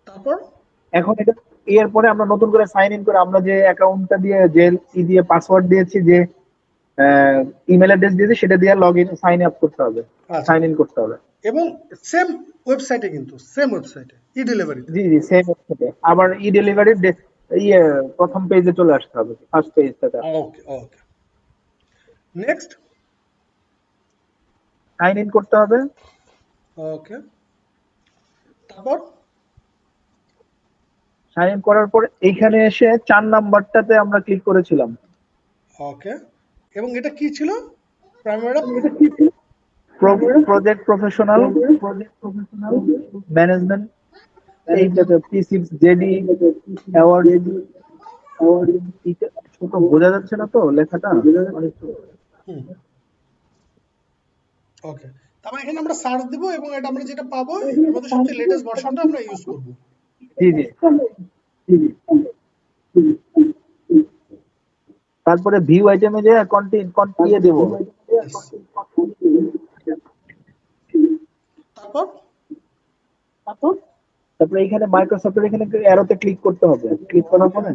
তারপর এখন এটা এরপরে আমরা নতুন করে সাইন ইন করে আমরা যে অ্যাকাউন্টটা দিয়ে যে পাসওয়ার্ড দিয়েছি, যে ইমেল অ্যাড্রেস দিয়েছি, সেটা দিয়ে সাইন আপ করতে হবে, সাইন ইন করতে হবে। এবং সেম ওয়েবসাইটে, কিন্তু সেম ওয়েবসাইটে ই ডেলিভারিতে। জি জি, সেম ওয়েবসাইটে আবার ই ডেলিভারির প্রথম পেজে চলে আসতে হবে, ফার্স্ট পেজটা। ওকে, নেক্সট সাইন ইন করতে হবে। ওকে, তারপর সাইন ইন করার পর এইখানে এসে 4 নাম্বারটাতে আমরা ক্লিক করেছিলাম। ওকে, এবং এটা কি ছিল? প্রাইমারি প্রজেক্ট প্রফেশনাল ম্যানেজমেন্ট, এইটাতে P6 জেডি অ্যাওয়ার্ড। ছোট বোঝা যাচ্ছে না তো লেখাটা? ওকে, তারপর এখানে আমরা সার্চ দিব এবং এটা আমরা যেটা পাবো এর মধ্যে সবচেয়ে লেটেস্ট ভার্সনটা আমরা ইউজ করব। জি জি। তারপরে ভিউ আইটেমে যে কন্টিনিউ দেব। তারপরে এখানে মাইক্রোসফটের এখানে অ্যারোতে ক্লিক করতে হবে, ক্লিক করার পরে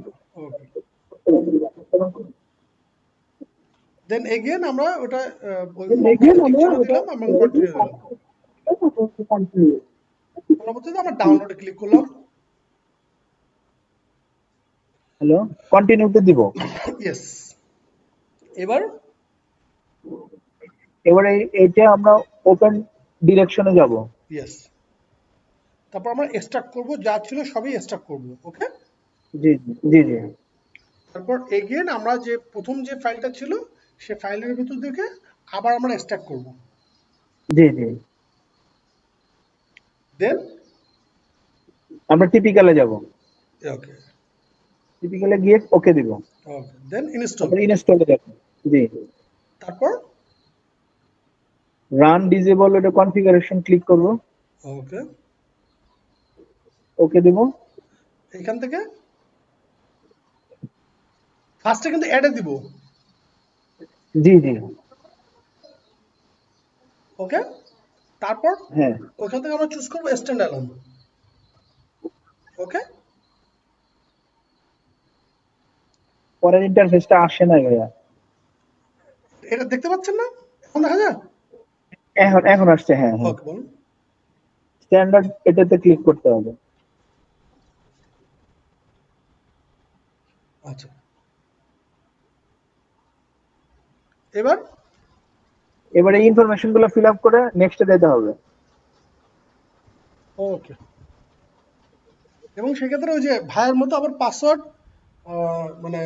দেন এগেন আমরা ওটা ওই Again টিক আমরা চিহ্ন ওটা- দিলাম এবং কন্টিনিউ দিলাম। পরবর্তীতে আমরা ডাউনলোডে ক্লিক করলাম। হ্যালো, কন্টিনিউতে দিব। ইয়েস। এবার এবারে এটা আমরা ওপেন ডিরেকশনে যাব। ইয়েস, তারপর আমরা এক্সট্রাক্ট করব, যা ছিল সবই এক্সট্রাক্ট করব। ওকে, জি জি জি তারপর এগেন আমরা যে প্রথম যে ফাইলটা ছিল সে ফাইলের ভিতর থেকে আবার আমরা এক্সট্রাক্ট করব। জি জি দেন আমরা টিপিক্যালে যাব। ওকে টিপিক্যালে গিয়ে ওকে দিব। ওকে দেন ইনস্টল। তারপরে ইনস্টলে যাব। জি, তারপর রান ডিসেবল এটা কনফিগারেশন ক্লিক করব, ওকে ওকে দিব। এখান থেকে ফার্স্টে কিন্তু অ্যাডে দিব। জি জি ওকে, তারপর হ্যাঁ, ওখান থেকে আমরা চুজ করব স্ট্যান্ড অ্যালোন। ওকে, পরের ইন্টারফেসটা আসে না ভাইয়া। এটা দেখতে পাচ্ছেন না? এখন দেখা যায়? এখন এখন আসছে, হ্যাঁ হ্যাঁ। ওকে বলুন। স্ট্যান্ডার্ড এটাতে ক্লিক করতে হবে। আচ্ছা, এবার এবারে ইনফরমেশন গুলো ফিল আপ করে নেক্সটে যেতে হবে। ওকে, এবং সেক্ষেত্রে ওই যে ভাইয়ের মতো আবার পাসওয়ার্ড মানে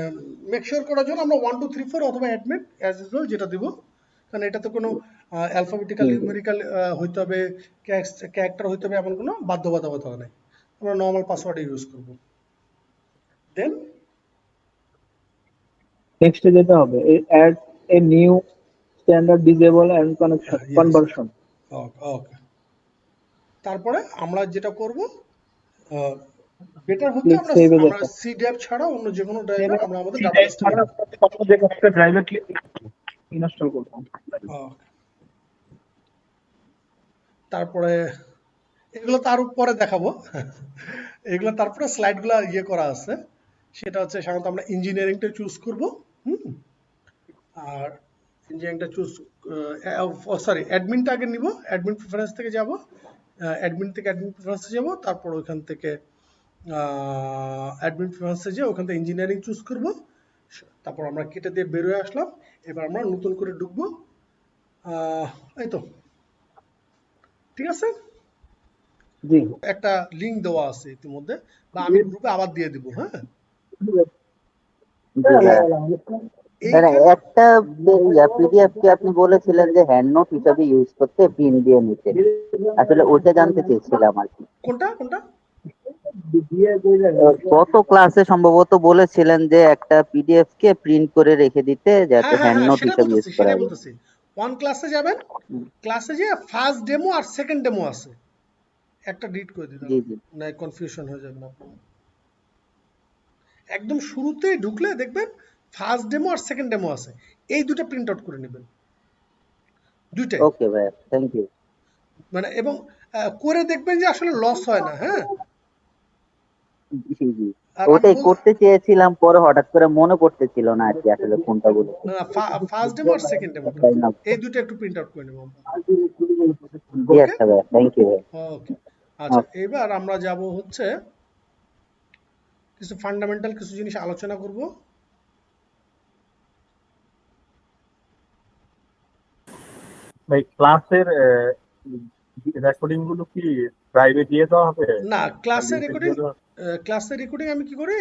মেক শিওর করার জন্য আমরা 1 2 3 4 অথবা অ্যাডমিট অ্যাজ ইউজুয়াল যেটা দিব, কারণ এটাতে কোনো অ্যালফাবেটিক্যাল নিউমেরিক্যাল হইতে হবে, ক্যারেক্টার হইতে হবে এমন কোনো বাধ্যবাধকতা নেই। আমরা নর্মাল পাসওয়ার্ড ইউজ করব। দেন নেক্সটে যেতে হবে, add a new standard disable and connection Yes. Conversion. Okay okay, তারপরে আমরা যেটা করব বেটার হতে Click আমরা save এ আমরা যেতে। সি ড্রাইভ ছাড়া অন্য যে কোনো ড্রাইভে আমরা আমাদের ছাড়া ডাটাবেসটা অন্য যে কোনো একটা ড্রাইভে ক্লিক ইনস্টল করব। তারপরে এগুলো তার উপরে দেখাবো। এগুলো তারপরে স্লাইডগুলো ইয়ে করা আছে, সেটা হচ্ছে সাধারণত আমরা ইঞ্জিনিয়ারিংটা চুজ করব। আর ইঞ্জিনিয়ারিংটা চুজ সরি অ্যাডমিনটা আগে নিব, অ্যাডমিন প্রিফারেন্স থেকে যাব, অ্যাডমিন থেকে অ্যাডমিন প্রিফারেন্সে যাব, তারপর ওইখান থেকে অ্যাডমিন প্রিফারেন্সে যে ওখান থেকে ইঞ্জিনিয়ারিং চুজ করব, তারপর আমরা কেটে দিয়ে বেরোয় আসলাম। এবার আমরা নতুন করে ঢুকবো। এই তো ঠিক আছে, জি একটা লিংক দেওয়া আছে ইতিমধ্যে, বা আমি গ্রুপে আবার দিয়ে দিব। হ্যাঁ, মানে একটা পিডিএফ কে আপনি বলেছিলেন যে হ্যান্ড নোট হিসাবে ইউজ করতে, প্রিন্ট দিয়ে নিতে, আসলে ওটা জানতে চেয়েছিলাম আর কি। কোনটা কোনটা? গত ক্লাসে সম্ভবত বলেছিলেন যে একটা পিডিএফ কে প্রিন্ট করে রেখে দিতে, যাতে হ্যাঁ হ্যাঁ হ্যান্ড হ্যাঁ, নোট সেটা হিসাবে ইউজ বলতেছি করা সেটাই যায়। বলতেছি। ওয়ান ক্লাসে যাবেন, ক্লাসে যে ফার্স্ট ডেমো আর সেকেন্ড ডেমো আছে, একটা ডিলিট করে দিলাম, জি জি না কনফিউশন হয়ে যাবে না আপনার। একদম শুরুতেই ঢুকলে দেখবেন ফার্স্ট ডেমো আর সেকেন্ড ডেমো আছে, এই দুটো প্রিন্ট আউট করে নেবেন, দুইটাই। ওকে ভাই, থ্যাংক ইউ। মানে এবং করে দেখবেন যে আসলে লস হয় না। হ্যাঁ, জি জি, আর ওটাই করতে চেয়েছিলাম, পরে হঠাৎ করে মনে পড়তেছিল না আর কি আসলে কোনটা বলেছি। ফার্স্ট ডেমো আর সেকেন্ড ডেমো এই দুটো একটু প্রিন্ট আউট করে নেব আমরা। জি আচ্ছা ভাই, থ্যাংক ইউ ভাই। ওকে, আচ্ছা এবার আমরা যাব হচ্ছে কিছু ফান্ডামেন্টাল কিছু জিনিস আলোচনা করব। ভাই ক্লাসের রেকর্ডিং গুলো কি ড্রাইভে দিয়ে দেওয়া হবে? না, ক্লাসের রেকর্ডিং আমি কি করি,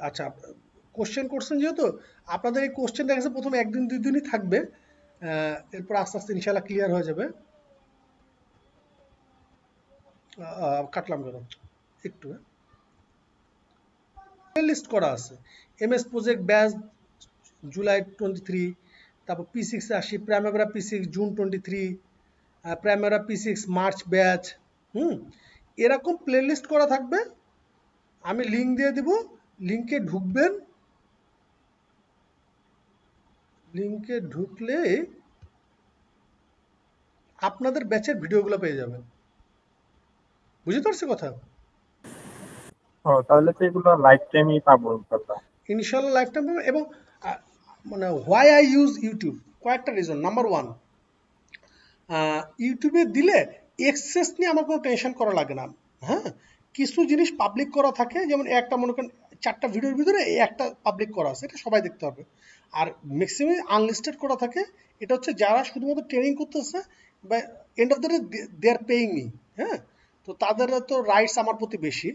আচ্ছা কোশ্চেন করছেন যেহেতু, আপনাদের এই কোশ্চেন দেখা যাচ্ছে প্রথমে একদিন দুই দিনই থাকবে, এরপর আস্তে আস্তে ইনশাআল্লাহ ক্লিয়ার হয়ে যাবে। কাটলাম কেন একটু, লিস্ট করা আছে এমএস প্রজেক্ট ব্যাচ জুলাই 23, তারপর P6 আসি, প্রাইমারা P6 June 23, প্রাইমারা P6 March batch. এরকম প্লেলিস্ট করা থাকবে, আমি লিংক দিয়ে দিব, লিংকে ঢুকবেন, লিংকে ঢুকলে আপনাদের ব্যাচের ভিডিওগুলো পেয়ে যাবেন। বুঝতে পারছি কথা? তাহলে তো এগুলো লাইফ টাইমই পাবো কথা। ইনশাআল্লাহ লাইফ টাইম পাবেন। এবং মানে হোয়াই আই ইউজ ইউটিউব, কয়েকটা রিজন। নাম্বার ওয়ান, ইউটিউবে দিলে এক্সেস নিয়ে আমার কোনো টেনশন করা লাগে না। হ্যাঁ, কিছু জিনিস পাবলিক করা থাকে, যেমন একটা মনে করেন 4টা ভিডিওর ভিতরে এই একটা পাবলিক করা আছে, এটা সবাই দেখতে পারবে। আর ম্যাক্সিমাম আনলিস্টেড করা থাকে, এটা হচ্ছে যারা শুধুমাত্র ট্রেনিং করতেছে বা end of the day they are paying me. হ্যাঁ, তো তাদের তো রাইটস আমার প্রতি বেশি।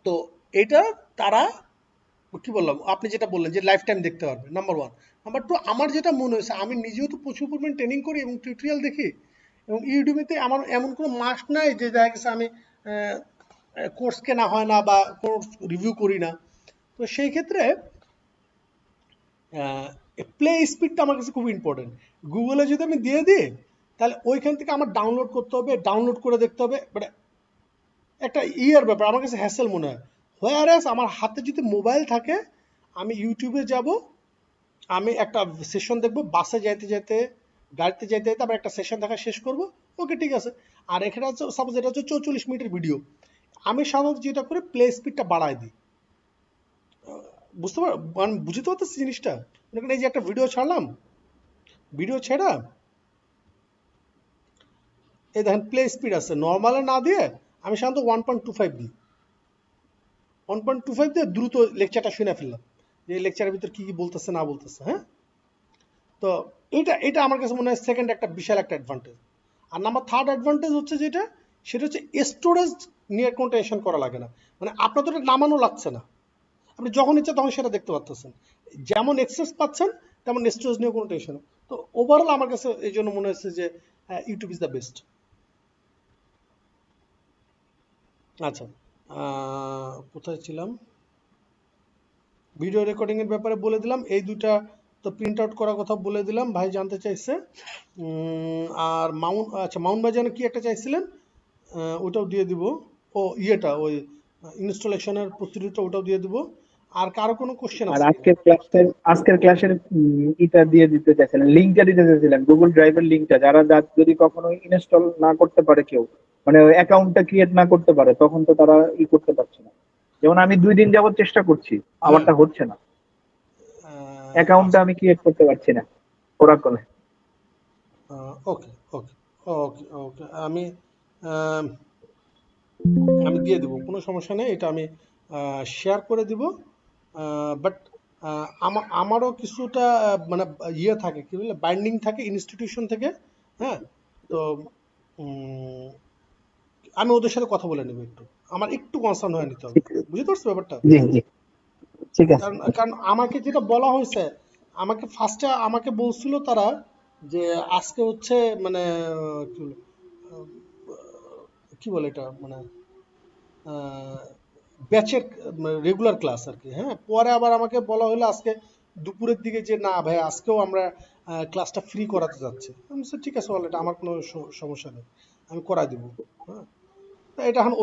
তো এটা তারা কি বললাম, আপনি যেটা বললেন যে লাইফ টাইম দেখতে পারবে, নাম্বার ওয়ান। নাম্বার টু, আমার যেটা মনে হয়েছে, আমি নিজেও তো প্রচুর পরিমাণ ট্রেনিং করি এবং টিউটোরিয়াল দেখি, এবং ইউটিউবেতে আমার এমন কোনো মাস্ট নাই যে দেখা গেছে আমি কোর্স কেনা হয় না বা কোর্স রিভিউ করি না। তো সেই ক্ষেত্রে প্লে স্পিডটা আমার কাছে খুব ইম্পর্টেন্ট। গুগলে যদি আমি দিয়ে দিই, তাহলে ওইখান থেকে আমার ডাউনলোড করতে হবে, ডাউনলোড করে দেখতে হবে, মানে একটা ইয়ার ব্যাপার আমার কাছে হ্যাসেল মনে হয়। হোয়ারএস আমার হাতে যদি মোবাইল থাকে, আমি ইউটিউবে যাব, আমি একটা সেশন দেখবো, বাসে যাইতে যাইতে, গাড়িতে যাইতে যাইতে আবার একটা সেশন দেখা শেষ করব, ওকে ঠিক আছে। আর এখানে হচ্ছে সাপোজ এটা হচ্ছে 44 মিনিটের ভিডিও, আমি সাধারণত যেটা করে প্লে স্পিডটা বাড়ায় দিই। বুঝতে পার, মানে বুঝতে পারতেছি জিনিসটা। মনে করেন এই যে একটা ভিডিও ছাড়লাম, ভিডিও ছেড়া এই দেখেন প্লে স্পিড আছে, নর্মালে না দিয়ে আমি সাধারণত 1.25 দিই। 1.25 দিয়ে দ্রুত লেকচারটা শুনে ফেললাম, যে লেকচারের ভিতর কি কি বলতেছে না বলতেছে। হ্যাঁ, তো এটা আমার কাছে মনে হয় সেকেন্ড একটা বিশাল একটা অ্যাডভান্টেজ। আর নাম্বার থার্ড অ্যাডভান্টেজ হচ্ছে যেটা, সেটা হচ্ছে স্টোরেজ নিয়ে কোনো টেনশন করা লাগে না। মানে আপনার তো এটা নামানো লাগছে না, আপনি যখন ইচ্ছা তখন সেটা দেখতে পাচ্ছেন, যেমন এক্সেস পাচ্ছেন তেমন স্টোরেজ নিয়ে কোনো টেনশন। তো ওভারঅল আমার কাছে এই জন্য মনে হচ্ছে যে ইউটিউব ইজ দ্য বেস্ট। আচ্ছা, কোথায় ছিলাম? ভিডিও রেকর্ডিং এর ব্যাপারে বলে দিলাম, এই দুইটা তো প্রিন্ট আউট করার কথা বলে দিলাম, ভাই জানতে চাইছে। আর মাউন্ট বাজারে কি একটা চাইছিলেন, ওটাও দিয়ে দিব। ও ইয়েটা ওই ইনস্টলেশনের প্রস্তুতিটা, ওটাও দিয়ে দিব। আর কারো কোনো কোশ্চেন আর আছে? আজকের ক্লাসের এটা দিয়ে দিতে চাইছিলেন, লিঙ্কটা দিতে চাইছিলেন, গুগল ড্রাইভের লিঙ্কটা, যারা যদি কখনো ইনস্টল না করতে পারে কেউ, মানে অ্যাকাউন্টটা ক্রিয়েট না করতে পারে, তখন তো তারা করতে পারছে না। যেমন আমি 2 দিন যাবত চেষ্টা করছি, আমারটা হচ্ছে না, অ্যাকাউন্টটা আমি ক্রিয়েট করতে পারছি না ওরাকলে। ওকে ওকে ওকে ওকে, আমি দিয়ে দেবো, কোনো সমস্যা নেই, এটা আমি শেয়ার করে দিব। বাট আমারও কিছুটা মানে ইয়ে থাকে, কি বলে, বাইন্ডিং থাকে ইনস্টিটিউশন থেকে। হ্যাঁ, তো আমি ওদের সাথে কথা বলে নেব, একটু আমার একটু কনসার্ন হয়ে নিতে হবে, বুঝতে পারছো ব্যাপারটা? জি জি, ঠিক আছে। কারণ আমাকে যেটা বলা হয়েছে, আমাকে ফার্স্টে আমাকে বলছিল তারা যে আজকে হচ্ছে মানে কি বলে এটা, মানে ব্যাচের রেগুলার ক্লাস আর কি। হ্যাঁ, পরে আবার আমাকে বলা হলো আজকে দুপুরের দিকে যে না ভাই, আজকেও আমরা ক্লাসটা ফ্রি করাতে যাচ্ছি। আমি বলছি ঠিক আছে, অলরেডি আমার কোনো সমস্যা নেই, আমি করাই দিব। হ্যাঁ, এটা এখন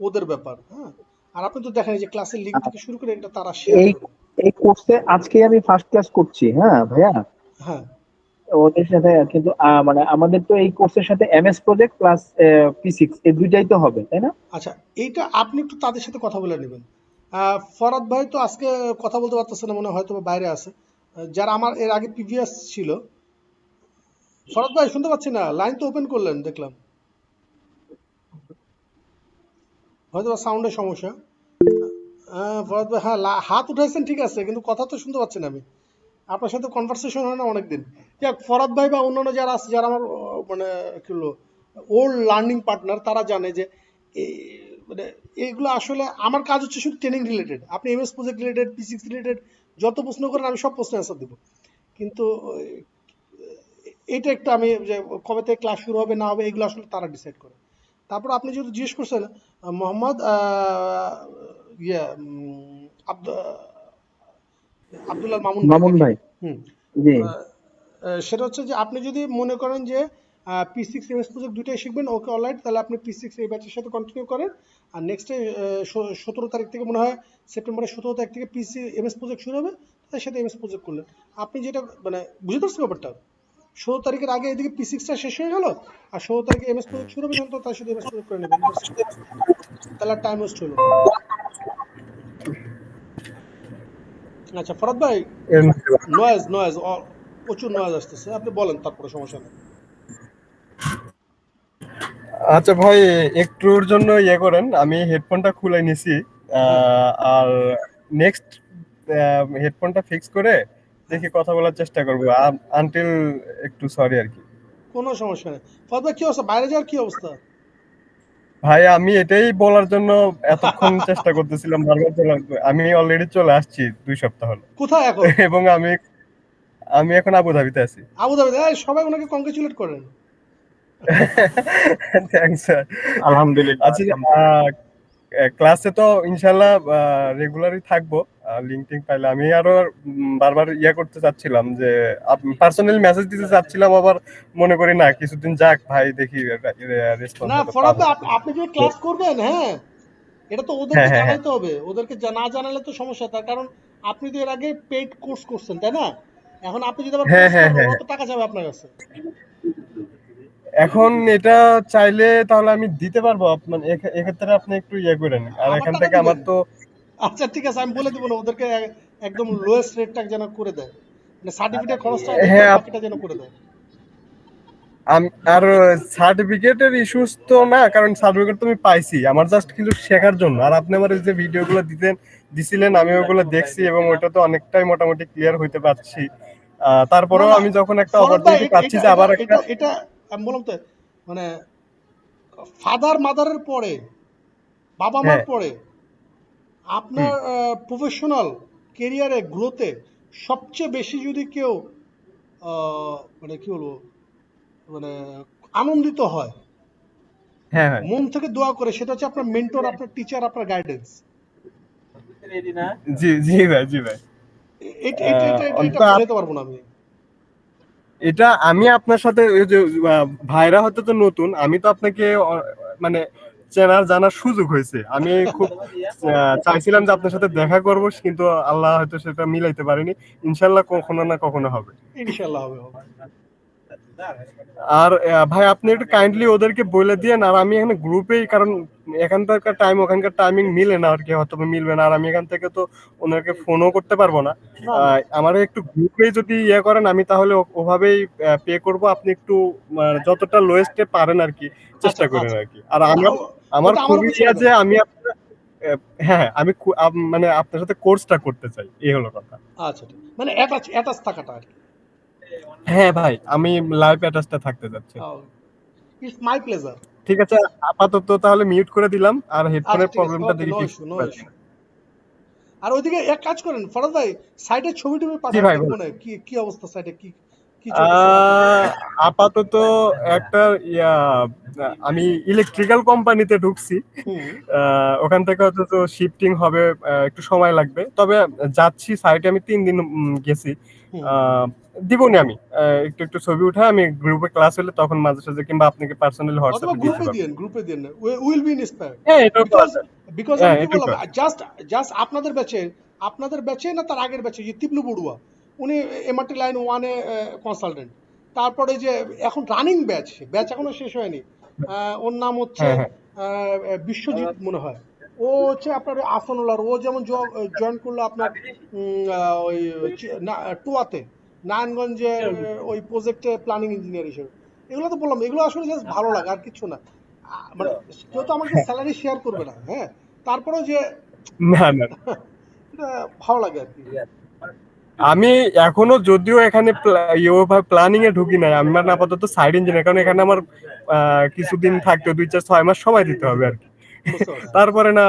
ওদের ব্যাপার। হ্যাঁ, আর আপনি তো দেখেন যে ক্লাসের লিঙ্ক থেকে শুরু করে এটা তারা শেয়ার করবে। এই কোর্সে আজকে আমি ফার্স্ট ক্লাস করছি। হ্যাঁ ভাইয়া, হ্যাঁ, ওদের সাথে কিন্তু মানে আমাদের তো এই কোর্সের সাথে এমএস প্রজেক্ট প্লাস P6 এই দুইটাই তো হবে, তাই না? আচ্ছা, এইটা আপনি একটু তাদের সাথে কথা বলে নেবেন। ফরাদ ভাই তো আজকে কথা বলতে পারতেছে না, মনে হয় হয়তো বাইরে আছে। যারা আমার এর আগে প্রিভিয়াস ছিল, ফরাদ ভাই শুনতে পাচ্ছি না, লাইন তো ওপেন করলেন দেখলাম, হয়তো সাউন্ডের সমস্যা। ফরাদ ভাই, হ্যাঁ হাত উঠাইছেন ঠিক আছে, কিন্তু কথা তো শুনতে পাচ্ছি না আমি, আপনার সাথে কনভারসেশন হয় না অনেকদিন। যাক, ফরাদ ভাই বা অন্যান্য যারা আছে, যারা আমার মানে কি বলবো ওল্ড লার্নিং পার্টনার, তারা জানে যে মানে এইগুলো আসলে আমার কাজ হচ্ছে শুধু ট্রেনিং রিলেটেড। আপনি MS project related, P6 related যত প্রশ্ন করেন আমি সব প্রশ্নের অ্যান্সার দেবো। কিন্তু এটা একটু আমি যে কবে থেকে ক্লাস শুরু হবে না হবে এগুলো আসলে তারা ডিসাইড করে। তারপর আপনি যেহেতু জিজ্ঞেস করছেন মোহাম্মদ আব্দুল্লাহ মামুন ভাই, জি, সেটা হচ্ছে যে আপনি যদি মনে করেন যে P6 এমএস প্রজেক্ট দুইটাই শিখবেন, ওকে অলরাইট, তাহলে আপনি P6 এই ব্যাচের সাথে কন্টিনিউ করেন। আর নেক্সটে 17 তারিখ থেকে মনে হয়, সেপ্টেম্বরের 17 তারিখ থেকে PC এমএস প্রজেক্ট শুরু হবে, তার সাথে এমএস প্রজেক্ট করলেন। আপনি যেটা মানে বুঝতে পারছেন ব্যাপারটা, 16 তারিখের আগে এদিকে P6টা শেষ হয়ে গেল, আর 16 তারিখে এমএস প্রজেক্ট শুরু হবে, তখন তো তার সাথে এমএস প্রজেক্ট করে নেবেন, তাহলে টাইম ওয়েস্ট হলো। আচ্ছা ফরাদ ভাই, এর মধ্যে নয়েজ প্রচুর নয়েজ আসতেছে, আপনি বলেন তারপরে, সমস্যা নেই। আচ্ছা ভাই, একটুর জন্য ইয়ে করেন, আমি হেডফোনটা খুলে নিছি, আর নেক্সট হেডফোনটা ফিক্স করে দেখি কথা বলার চেষ্টা করবো, আনটিল একটু সরি আর কি। কোনো সমস্যা নেই। ফরাদ ভাই কি অবস্থা, বাইরে যাওয়ার কি অবস্থা? ভাই আমি এটাই বলার জন্য এতক্ষণ চেষ্টা করতেছিলাম, বারবার আমি অলরেডি চলে আসছি 2 সপ্তাহ হলো। কোথায় এখন? এবং আমি এখন আবুধাবিতে আছি। আবুধাবিতে? সবাই ওনাকে কংগ্রেচুলেট করেন। Thanks sir. আলহামদুলিল্লাহ। আচ্ছা, ক্লাসে তো ইনশাল্লাহ রেগুলারই থাকবো। লিঙ্ক টিঙ্ক পাইলে আমি আরো বারবার করতে চাচ্ছিলাম যে পার্সোনাল মেসেজ দিতে চাচ্ছিলাম, আবার মনে করি না কিছুদিন যাক ভাই, দেখি রেসপন্স না ফরাদ ভাই, আপনি যে ক্লাস করবেন, হ্যাঁ, এটা তো ওদেরকে হ্যাঁ। জানাইতে হবে। ওদেরকে না জানালে তো সমস্যা, তার কারণ আপনি তো এর আগে পেইড কোর্স করছেন, তাই না? এখন আপনি যদি আবার হ্যাঁ, কোর্স হ্যাঁ, করেন, হ্যাঁ। ওরা তো টাকা চাবে আপনার কাছে। এখন এটা চাইলে তাহলে আমি দিতে পারবো, মানে এক্ষেত্রে আপনি একটু করেন, আর আবার এখান টাকা থেকে আমার দিবেন? তো আচ্ছা ঠিক আছে, আমি বলে দিব না ওদেরকে, একদম লোয়েস্ট রেটটা যেন করে দেয়, মানে সার্টিফিকেট খরচটা রেখে হ্যাঁ, বাকিটা যেন করে দেয়। আর সার্টিফিকেটের ইস্যুস তো না, কারণ সার্টিফিকেট তো আমি পাইছি, আমার জাস্ট কিছু শেখার জন্য। আর আপনি আমার যে ভিডিওগুলো দিছিলেন, আমি ওগুলো দেখছি এবং ওইটা তো অনেকটাই মোটামুটি ক্লিয়ার হইতে পারছি। না তারপরেও না আমি যখন একটা ফরাদ ভাই, অপরচুনিটি পাচ্ছি যে আবার একটা এটা আমি বললাম তো, মানে ফাদার মাদারের পরে, বাবা মার হ্যাঁ, পরে আপনার প্রফেশনাল কেরিয়ারে গ্রোথে সবচেয়ে বেশি যদি কেউ মানে কি বলবো, মানে আনন্দিত হয়, হ্যাঁ, হ্যাঁ, মন থেকে দোয়া করে, সেটা হচ্ছে আপনার মেন্টর, আপনার টিচার, আপনার গাইডেন্স। জি ভাই, জি ভাই। এটা এটা এটা এটা এটা অন্তত বোঝাতে পারবো না আমি। এটা আমি আপনার সাথে ওই যে ভাইরা হয়তো তো নতুন, আমি তো আপনাকে মানে চেনার জানার সুযোগ হয়েছে। আমি খুব চাইছিলাম যে আপনার সাথে দেখা করব, কিন্তু আল্লাহ হয়তো সেটা মিলাইতে পারেনি। ইনশাল্লাহ কখনো না কখনো হবে। ইনশাল্লাহ হবে। আর ভাই আপনি একটু কাইন্ডলি ওদেরকে বলে দিয়েন, আর আমি এখানে গ্রুপেই, কারণ এখানকার টাইম ওখানকার টাইমিং মিলে না আর কি, হয়তো মিলবে না, আর আমি এখান থেকে তো ওনাকে ফোনও করতে পারবো না। আমার একটু গ্রুপেই যদি করেন, আমি তাহলে ওভাবেই পে করব। আপনি একটু যতটা লোয়েস্টে পারেন আর কি চেষ্টা করেন আর কি। আর আমার খুবই যে আমি আপনার হ্যাঁ, আমি মানে আপনার সাথে কোর্সটা করতে চাই, এই হলো কথা। আচ্ছা, মানে অ্যাটাচ থাকাটা আর কি। হ্যাঁ ভাই, আমি লাইভ অ্যাটাচটা থাকতে যাচ্ছি। It's my pleasure. ঠিক আছে, আপাতত তাহলে মিউট করে দিলাম, আর হেডফোনের আচ্ছা ঠিক আছে, প্রবলেমটা ওকে, দেখি নো ঠিক ইস্যু, নো ইস্যু। আর ওইদিকে এক কাজ করেন ফরাদ ভাই, সাইডে ছবি টবি জি পাঠান, ভাই, দেখবো না কি অবস্থা সাইডে, কি কি চলতেছে। আপাতত একটা আমি ইলেকট্রিক্যাল কোম্পানিতে ঢুকছি। ওখান থেকে হয়তো শিফটিং হবে, একটু সময় লাগবে। তবে যাচ্ছি সাইটে, আমি 3 দিন গেছি। দিবনি আমি একটু একটু ছবি উঠে, আমি গ্রুপে ক্লাস হলে তখন মাঝে সাঝে, কিংবা আপনাকে পার্সোনালি অথবা হোয়াটসঅ্যাপে দিতে পারবো। গ্রুপে দিন, উইল বি ইন্সপায়ার্ড। হ্যাঁ, এটাও করা যায়। বিকজ হ্যাঁ, আমি কি এটাও বললাম, করা যায়। জাস্ট আপনাদের ব্যাচে না, তার আগের ব্যাচে যে তিবলু বড়ুয়া, উনি এমআরটি লাইন 1-এ কনসালটেন্ট। তারপরে যে এখন রানিং ব্যাচ এখনো শেষ হয়নি, ওর নাম হচ্ছে হ্যাঁ, হ্যাঁ। বিশ্বজিৎ মনে হয়। ও হচ্ছে আপনার আসানুল্লাহ, ও যেমন জয়েন করলো আপনার ওই টুয়াতে, নারায়ণগঞ্জে, ওই প্রজেক্টে প্ল্যানিং ইঞ্জিনিয়ার হিসেবে। এগুলো তো বললাম, এগুলো আসলে জাস্ট ভালো লাগে, আর কিছু না। মানে কেউ তো আমাকে স্যালারি শেয়ার করবে না, হ্যাঁ, তারপরেও যে না, না, এটা ভালো লাগে আর কি। আমি এখনো যদিও এখানে প্ল্যানিং এ ঢুকি নাই, আমি মানে আপাতত সাইড ইঞ্জিনিয়ার, কারণ এখানে আমার কিছুদিন থাকতে 2-4-6 মাস সময় দিতে হবে আর কি। তারপরে না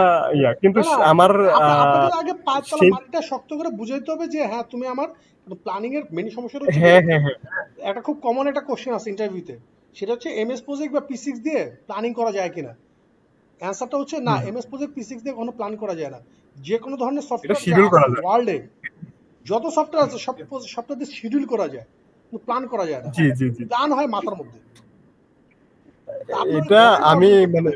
কিন্তু আমার আপনাদের আগে পাঁচতলা সেই মাটিটা শক্ত করে বুঝাইতে হবে যে হ্যাঁ তুমি আমার। প্ল্যানিং এর মেন সমস্যাটা হচ্ছে হ্যাঁ, হ্যাঁ, হ্যাঁ, একটা খুব কমন একটা কোশ্চেন আছে ইন্টারভিউতে, সেটা হচ্ছে এমএস প্রজেক্ট বা P6 দিয়ে প্ল্যানিং করা যায় কিনা। অ্যান্সারটা হচ্ছে না, এমএস প্রজেক্ট P6 দিয়ে কোনো প্ল্যান করা যায় না। যে কোনো ধরনের এটা সফটওয়্যার শিডিউল করা যায়। ওয়ার্ল্ডে যত সফটওয়্যার আছে সব সফটওয়্যার দিয়ে শিডিউল করা যায়, কিন্তু প্ল্যান করা যায় না। জি, জি, জি। প্ল্যান হয় মাথার মধ্যে। এটা আমি মানে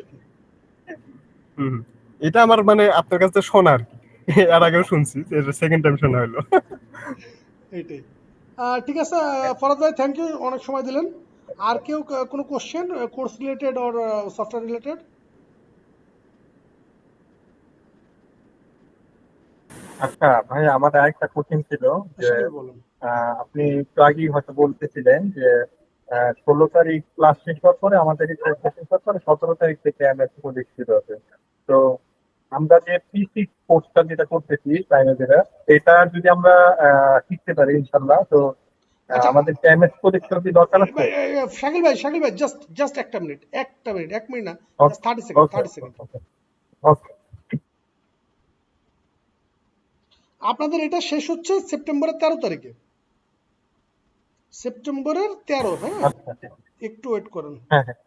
এটা আমার মানে আপনার কাছে শোনা আর কি, এর আগেও শুনছি, সেকেন্ড টাইম শোনা হলো। এইটাই। ঠিক আছে ফরাদ ভাই, থ্যাংক ইউ, অনেক সময় দিলেন। আর কেউ কোনো question course related or software related? আচ্ছা ভাই, আমার আরেকটা কোশ্চেন ছিল যে শাকিল ভাই বলুন। আপনি একটু আগেই হয়তো বলতেছিলেন যে 16 তারিখ ক্লাস শেষ হওয়ার পরে আমাদের শেষ হওয়ার পরে 17 তারিখ থেকে এমএস প্রজেক্ট শুরু হবে। তো আমরা যে P6 কোর্সটা যেটা করতেছি প্রাইমারিরা, এটা যদি আমরা শিখতে পারি ইনশাল্লাহ, তো আচ্ছা আমাদের এমএস প্রজেক্টটা কি দরকার আছে? শাকিল ভাই জাস্ট একটা মিনিট এক মিনিট না, ওকে 30 সেকেন্ড। ওকে ওকে। আপনাদের এটা শেষ হচ্ছে সেপ্টেম্বরের 13 তারিখে, সেপ্টেম্বরের 13, হ্যাঁ আচ্ছা, একটু ওয়েট করেন। হ্যাঁ হ্যাঁ